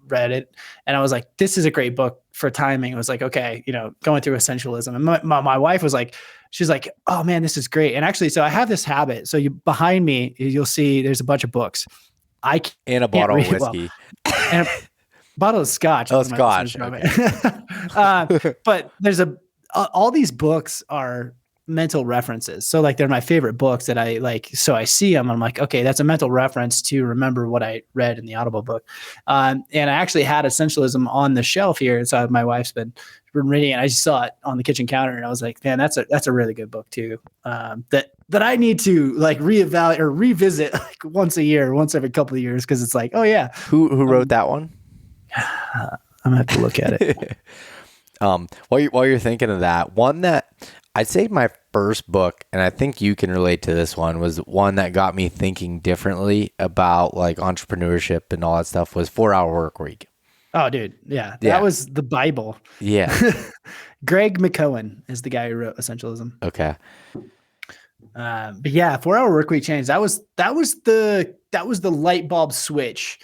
read it, and I was like, this is a great book for timing. It was like, okay, going through Essentialism, and my wife was like, she's like, oh man, this is great. And actually, so I have this habit, so behind me you'll see there's a bunch of books. And a bottle of whiskey. And bottle of scotch. Oh, scotch. Okay. But there's all these books are mental references. So like they're my favorite books that I like. So I see them. I'm like, okay, that's a mental reference to remember what I read in the Audible book. And I actually had Essentialism on the shelf here. And so my wife's been been reading it. I just saw it on the kitchen counter and I was like, man, that's a really good book too. That I need to like reevaluate or revisit like once a year, once every couple of years. Cause it's like, oh yeah. Who wrote that one? I'm gonna have to look at it. While you're thinking of that, one that I'd say my first book, and I think you can relate to this one, was one that got me thinking differently about like entrepreneurship and all that stuff, was 4 Hour Work Week. Oh, dude. Yeah. That was the Bible. Yeah. Greg McKeown is the guy who wrote Essentialism. Okay. But yeah, 4 Hour Work Week change. That was the light bulb switch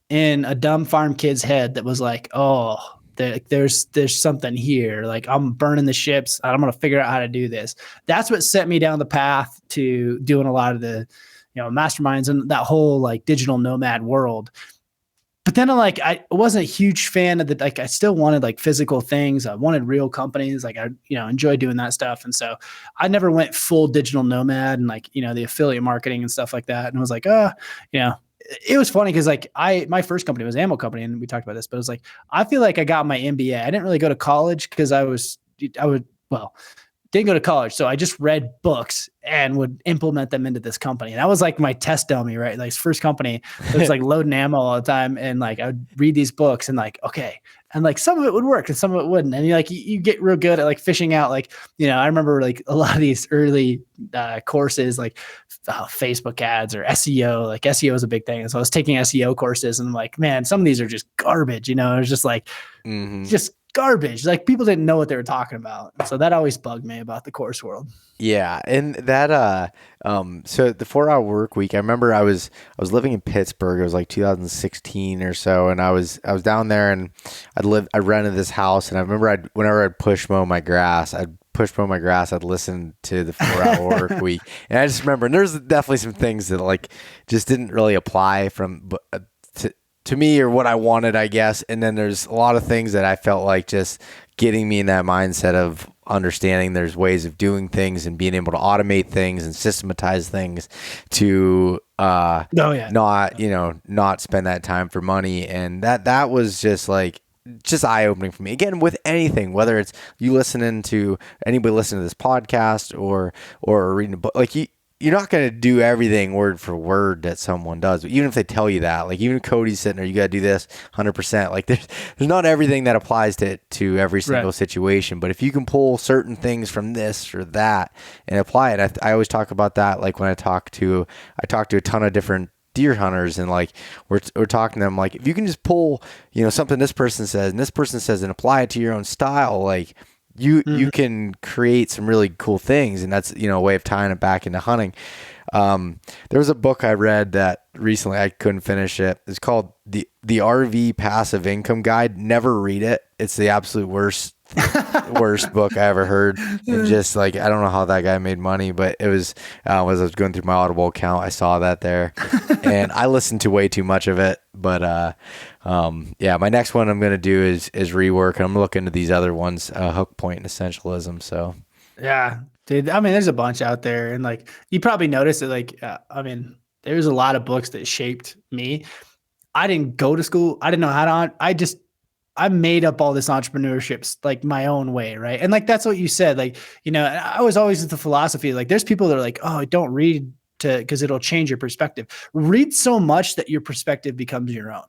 in a dumb farm kid's head that was like, oh, there's something here. Like I'm burning the ships. I'm going to figure out how to do this. That's what set me down the path to doing a lot of the, masterminds and that whole like digital nomad world. But then I wasn't a huge fan of the, like, I still wanted like physical things. I wanted real companies. Like I, enjoy doing that stuff. And so I never went full digital nomad and like, the affiliate marketing and stuff like that. And I was like, it was funny because like my first company was ammo company and we talked about this, but it was like, I feel like I got my MBA. I didn't really go to college because didn't go to college. So I just read books and would implement them into this company. And that was like my test dummy, right? Like first company, it was like loading ammo all the time. And like, I would read these books and like, okay. And like some of it would work and some of it wouldn't. And you get real good at like fishing out, like, I remember like a lot of these early courses, like Facebook ads or SEO, like SEO is a big thing. And so I was taking SEO courses and I'm like, man, some of these are just garbage, it was just like, just garbage. Like people didn't know what they were talking about. So that always bugged me about the course world. Yeah. And that, so the 4 Hour Work Week, I remember I was living in Pittsburgh. It was like 2016 or so. And I was down there and I rented this house. And I remember whenever I'd push mow my grass, I'd listen to the 4 Hour Work Week. And I just remember, and there's definitely some things that like just didn't really apply to me or what I wanted, I guess. And then there's a lot of things that I felt like just getting me in that mindset of understanding there's ways of doing things and being able to automate things and systematize things to not spend that time for money. And that was just eye-opening for me. Again, with anything, whether it's you listening to anybody listening to this podcast or reading a book, like you're not going to do everything word for word that someone does. Even if they tell you that, like even if Cody's sitting there, you got to do this 100%. Like there's not everything that applies to every single situation, but if you can pull certain things from this or that and apply it, I always talk about that. Like when I talk to a ton of different deer hunters and like we're talking to them, like if you can just pull, something this person says and this person says and apply it to your own style, like you can create some really cool things. And that's, a way of tying it back into hunting. There was a book I read that recently, I couldn't finish it. It's called the RV Passive Income Guide. Never read it. It's the absolute worst book I ever heard. And just like, I don't know how that guy made money, but it was, as I was going through my Audible account, I saw that there and I listened to way too much of it. But, my next one I'm going to do is rework. And I'm looking into these other ones, Hook Point and Essentialism. So yeah, dude, I mean, there's a bunch out there and like, you probably noticed that there's a lot of books that shaped me. I didn't go to school. I didn't know how to, I made up all this entrepreneurship like my own way. Right. And like, that's what you said. Like, I was always with the philosophy, like there's people that are like, oh, don't read because it'll change your perspective. Read so much that your perspective becomes your own,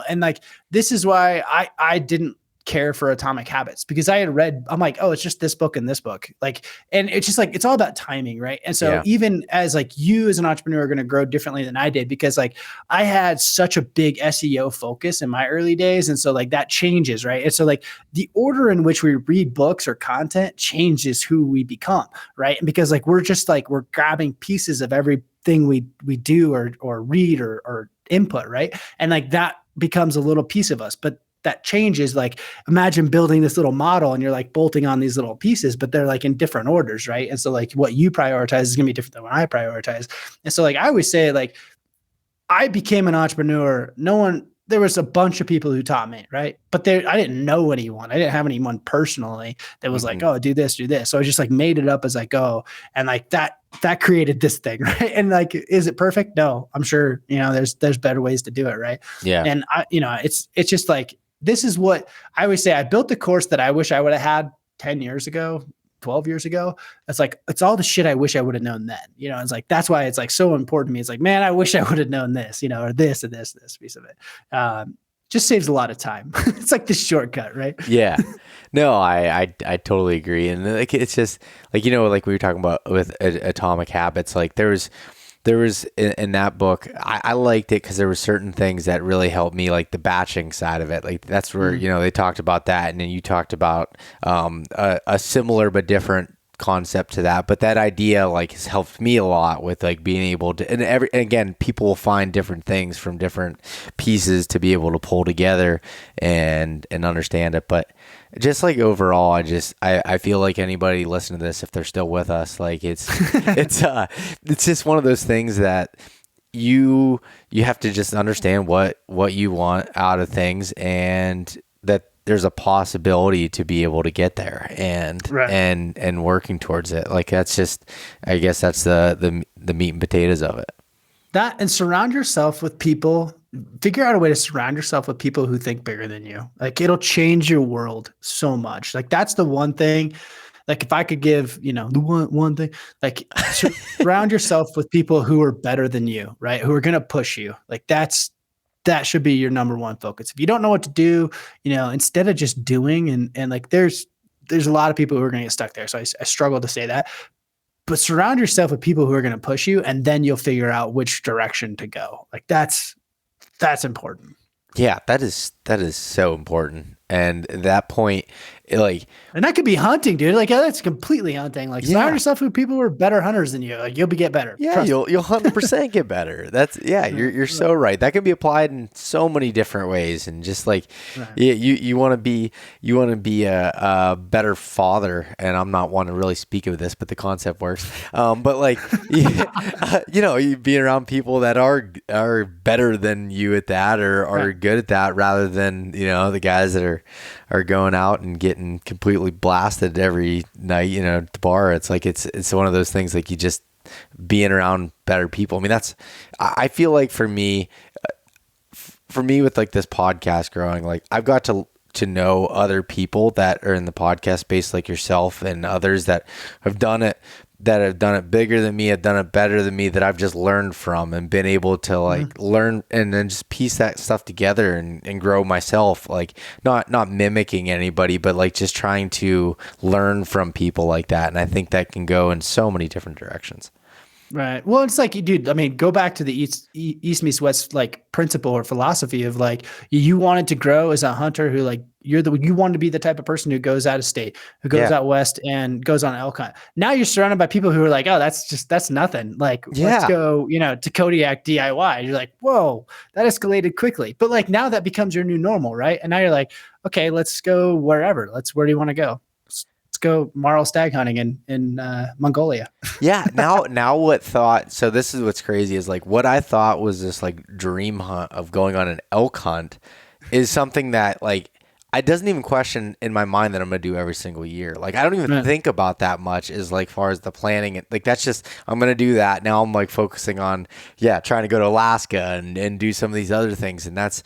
and like, this is why I didn't care for Atomic Habits because I had read, I'm like, oh, it's just this book and this book. Like, and it's just like, it's all about timing. Right. And so even as like you as an entrepreneur are going to grow differently than I did because like I had such a big SEO focus in my early days. And so like that changes. Right. And so like the order in which we read books or content changes who we become. Right. And because like, we're grabbing pieces of everything we do or read or input. Right. And like that becomes a little piece of us, but that changes. Like imagine building this little model and you're like bolting on these little pieces, but they're like in different orders. Right. And so like what you prioritize is going to be different than what I prioritize. And so like, I always say like, I became an entrepreneur. There was a bunch of people who taught me. Right. But I didn't know anyone. I didn't have anyone personally that was like, oh, do this. So I just like made it up as I go. And like that created this thing. Right. And like, is it perfect? No, I'm sure, there's better ways to do it. Right. Yeah. And it's just like, this is what I always say. I built the course that I wish I would have had 10 years ago, 12 years ago. It's like, it's all the shit I wish I would have known then, it's like, that's why it's like so important to me. It's like, man, I wish I would have known this, or this and this piece of it. Just saves a lot of time. It's like the shortcut, right? Yeah. No, I totally agree. And like, it's just like, like we were talking about with Atomic Habits, like there was in that book, I liked it because there were certain things that really helped me, like the batching side of it. Like that's where, they talked about that. And then you talked about a similar but different concept to that. But that idea like has helped me a lot with like being able to, and again, people will find different things from different pieces to be able to pull together and understand it. But just like overall, I feel like anybody listening to this, if they're still with us, like it's just one of those things that you have to just understand what you want out of things, and that there's a possibility to be able to get there and working towards it. Like that's just, I guess that's the meat and potatoes of it. That, and surround yourself with people. Figure out a way to surround yourself with people who think bigger than you. Like it'll change your world so much. Like that's the one thing. Like if I could give, the one thing, like surround yourself with people who are better than you, right? Who are going to push you. Like that should be your number one focus. If you don't know what to do, instead of just doing and like there's a lot of people who are going to get stuck there. So I struggle to say that. But surround yourself with people who are going to push you, and then you'll figure out which direction to go. Like that's important. Yeah, that is so important. And at that point, and that could be hunting, dude. Like that's completely hunting. Like surround yourself with people who are better hunters than you. Like you'll get better. Yeah, you'll 100% get better. That's you're so right. That can be applied in so many different ways. And just like you want to be a better father. And I'm not one to really speak of this, but the concept works. But like you be around people that are better than you at that, or are good at that, rather than the guys that are going out and getting completely blasted every night, at the bar. It's like, it's one of those things, like you just being around better people. I mean, I feel like for me with like this podcast growing, like I've got to know other people that are in the podcast space, like yourself and others that have done it bigger than me, have done it better than me, that I've just learned from and been able to like learn and then just piece that stuff together and grow myself, like not mimicking anybody, but like just trying to learn from people like that. And I think that can go in so many different directions. Right. Well, it's like, dude, I mean, go back to the East meets West, like principle or philosophy of like, you wanted to grow as a hunter who like, you wanted to be the type of person who goes out of state, who goes out West and goes on elk hunt. Now you're surrounded by people who are like, oh, that's nothing. Like, let's go, to Kodiak DIY. You're like, whoa, that escalated quickly. But like, now that becomes your new normal, right? And now you're like, okay, let's go wherever. Where do you want to go? Let's go marl stag hunting in Mongolia. Yeah. Now so this is what's crazy is like what I thought was this like dream hunt of going on an elk hunt is something that like it doesn't even question in my mind that I'm going to do every single year. Like I don't even think about that much as like far as the planning. Like that's just, I'm going to do that. Now I'm like focusing on, trying to go to Alaska and do some of these other things. And that's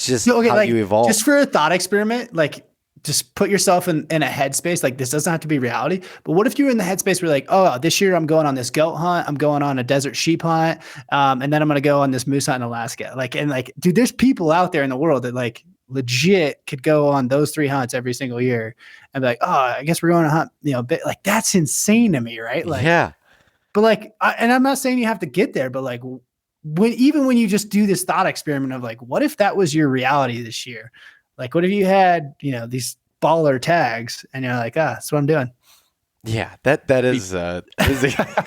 just how like, you evolve. Just for a thought experiment, like just put yourself in a headspace. Like this doesn't have to be reality, but what if you were in the headspace where like, oh, this year I'm going on this goat hunt, I'm going on a desert sheep hunt, and then I'm going to go on this moose hunt in Alaska. Like, and like, dude, there's people out there in the world that like legit could go on those 3 hunts every single year and be like, oh, I guess we're going to hunt, like that's insane to me. Right. Like, but like, and I'm not saying you have to get there, but like even when you just do this thought experiment of like, what if that was your reality this year? Like, what if you had, these baller tags and you're like, that's what I'm doing. Yeah, that is a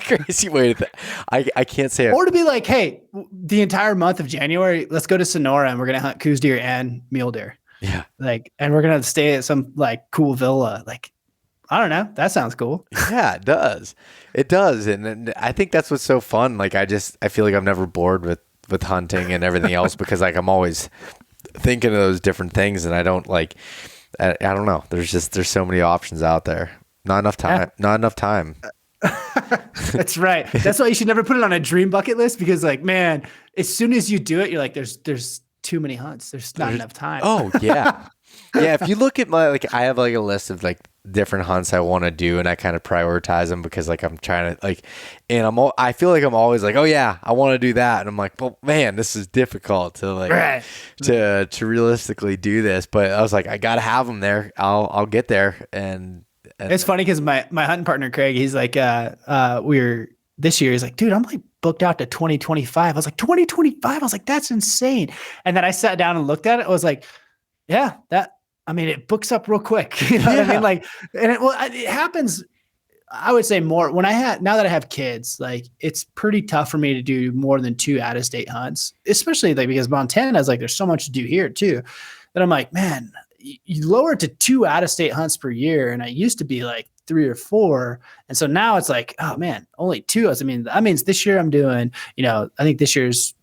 crazy way to I can't say it. Or to be like, hey, the entire month of January, let's go to Sonora and we're going to hunt coos deer and mule deer. Yeah. Like, and we're going to stay at some like cool villa. Like, I don't know. That sounds cool. Yeah, it does. It does. And I think that's what's so fun. Like, I feel like I'm never bored with hunting and everything else because like I'm always thinking of those different things, and I don't know. There's so many options out there. Not enough time. That's right. That's why you should never put it on a dream bucket list, because like, man, as soon as you do it, you're like, there's too many hunts. There's not enough time. Oh yeah. Yeah. If you look at my, I have like a list of like different hunts I want to do, and I kind of prioritize them because like I'm trying to like, and I feel like I'm always like, oh yeah, I want to do that. And I'm like, well, man, this is difficult to like, to realistically do this. But I was like, I got to have them there. I'll get there. And it's funny because my hunting partner, Craig, he's like, this year, he's like, dude, I'm like booked out to 2025. I was like, 2025? I was like, that's insane. And then I sat down and looked at it. I was like, yeah, it books up real quick. You know what I mean? Like, and it happens, I would say more now that I have kids, like it's pretty tough for me to do more than 2 out-of-state hunts, especially like because Montana is like, there's so much to do here too, that I'm like, man, you lower it to 2 out-of-state hunts per year. And I used to be like 3 or 4. And so now it's like, oh man, only 2. I mean, that means this year I'm doing, I think this year's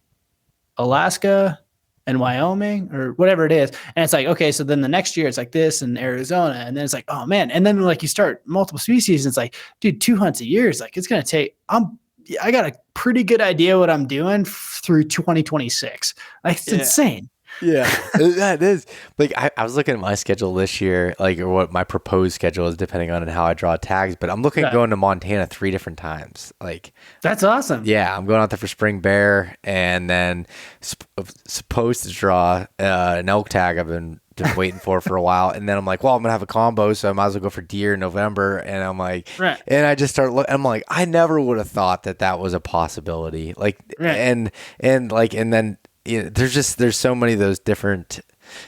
Alaska and Wyoming or whatever it is. And it's like, okay, so then the next year it's like this and Arizona. And then it's like, oh man. And then like you start multiple species and it's like, dude, 2 hunts a year is like, it's going to take, I got a pretty good idea what I'm doing through 2026. Like it's insane. Yeah, that is like I was looking at my schedule this year, like or what my proposed schedule is, depending on how I draw tags. But I'm looking at going to Montana 3 different times. Like that's awesome. Yeah, I'm going out there for spring bear, and then supposed to draw an elk tag. I've been waiting for a while, and then I'm like, well, I'm gonna have a combo, so I might as well go for deer in November. And I'm like, and I just start looking. I'm like, I never would have thought that was a possibility. Like, and then. There's so many of those different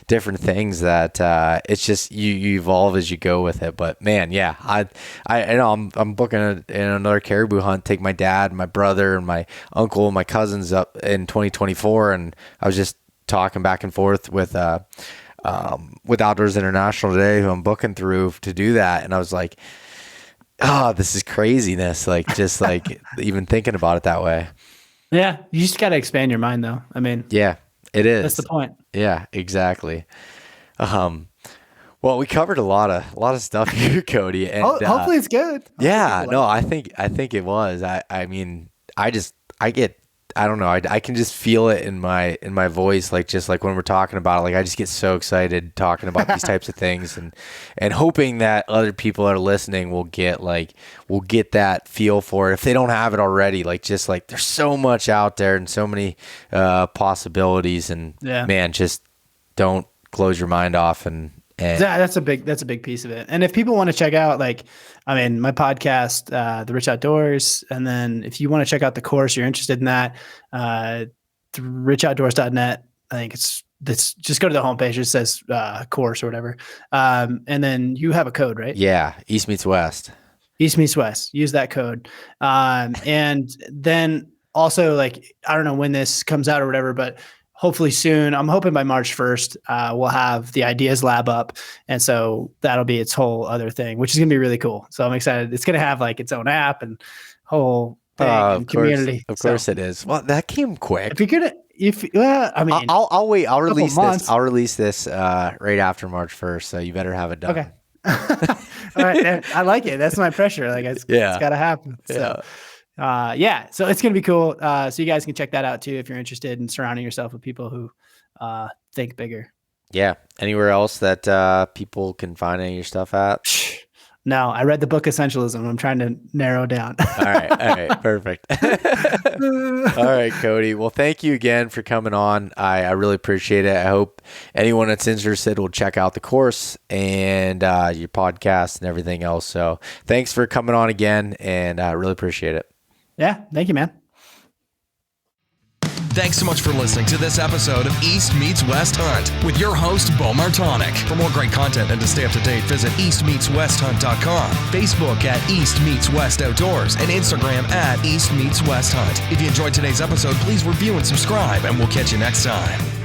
things that it's just you evolve as you go with it. But man, yeah, I know I'm booking another caribou hunt. Take my dad, my brother, and my uncle and my cousins up in 2024, and I was just talking back and forth with Outdoors International today, who I'm booking through to do that, and I was like, oh, this is craziness. Like just like even thinking about it that way. Yeah, you just got to expand your mind, though. I mean, yeah, it is. That's the point. Yeah, exactly. Well, we covered a lot of stuff here, Cody. And hopefully it's good. Yeah, no, I think it was. I mean, I don't know. I can just feel it in my voice, like just like when we're talking about it. Like I just get so excited talking about these types of things, and hoping that other people that are listening will get that feel for it if they don't have it already. Like just like there's so much out there and so many possibilities, and man, just don't close your mind off and. That's a big piece of it. And if people want to check out, my podcast, The Rich Outdoors, and then if you want to check out the course, you're interested in that, richoutdoors.net. I think it's just go to the homepage. It says course or whatever. And then you have a code, right? Yeah. East meets West. East meets West. Use that code. And then also I don't know when this comes out or whatever, but hopefully soon, I'm hoping by March 1st, we'll have the Ideas Lab up. And so that'll be its whole other thing, which is going to be really cool. So I'm excited. It's going to have its own app and whole thing and community. Of course it is. Well, that came quick. If you're going to, I'll wait. I'll release this. I'll release this right after March 1st. So you better have it done. Okay. All right. I like it. That's my pressure. It's got to happen. So. So it's going to be cool. So you guys can check that out too, if you're interested in surrounding yourself with people who, think bigger. Yeah. Anywhere else that, people can find any of your stuff at? No, I read the book Essentialism. I'm trying to narrow down. All right. Perfect. All right, Cody. Well, thank you again for coming on. I really appreciate it. I hope anyone that's interested will check out the course and, your podcast and everything else. So thanks for coming on again, and I really appreciate it. Yeah. Thank you, man. Thanks so much for listening to this episode of East Meets West Hunt with your host, Beau Martonik. For more great content and to stay up to date, visit eastmeetswesthunt.com, Facebook at East Meets West Outdoors, and Instagram at East Meets West Hunt. If you enjoyed today's episode, please review and subscribe, and we'll catch you next time.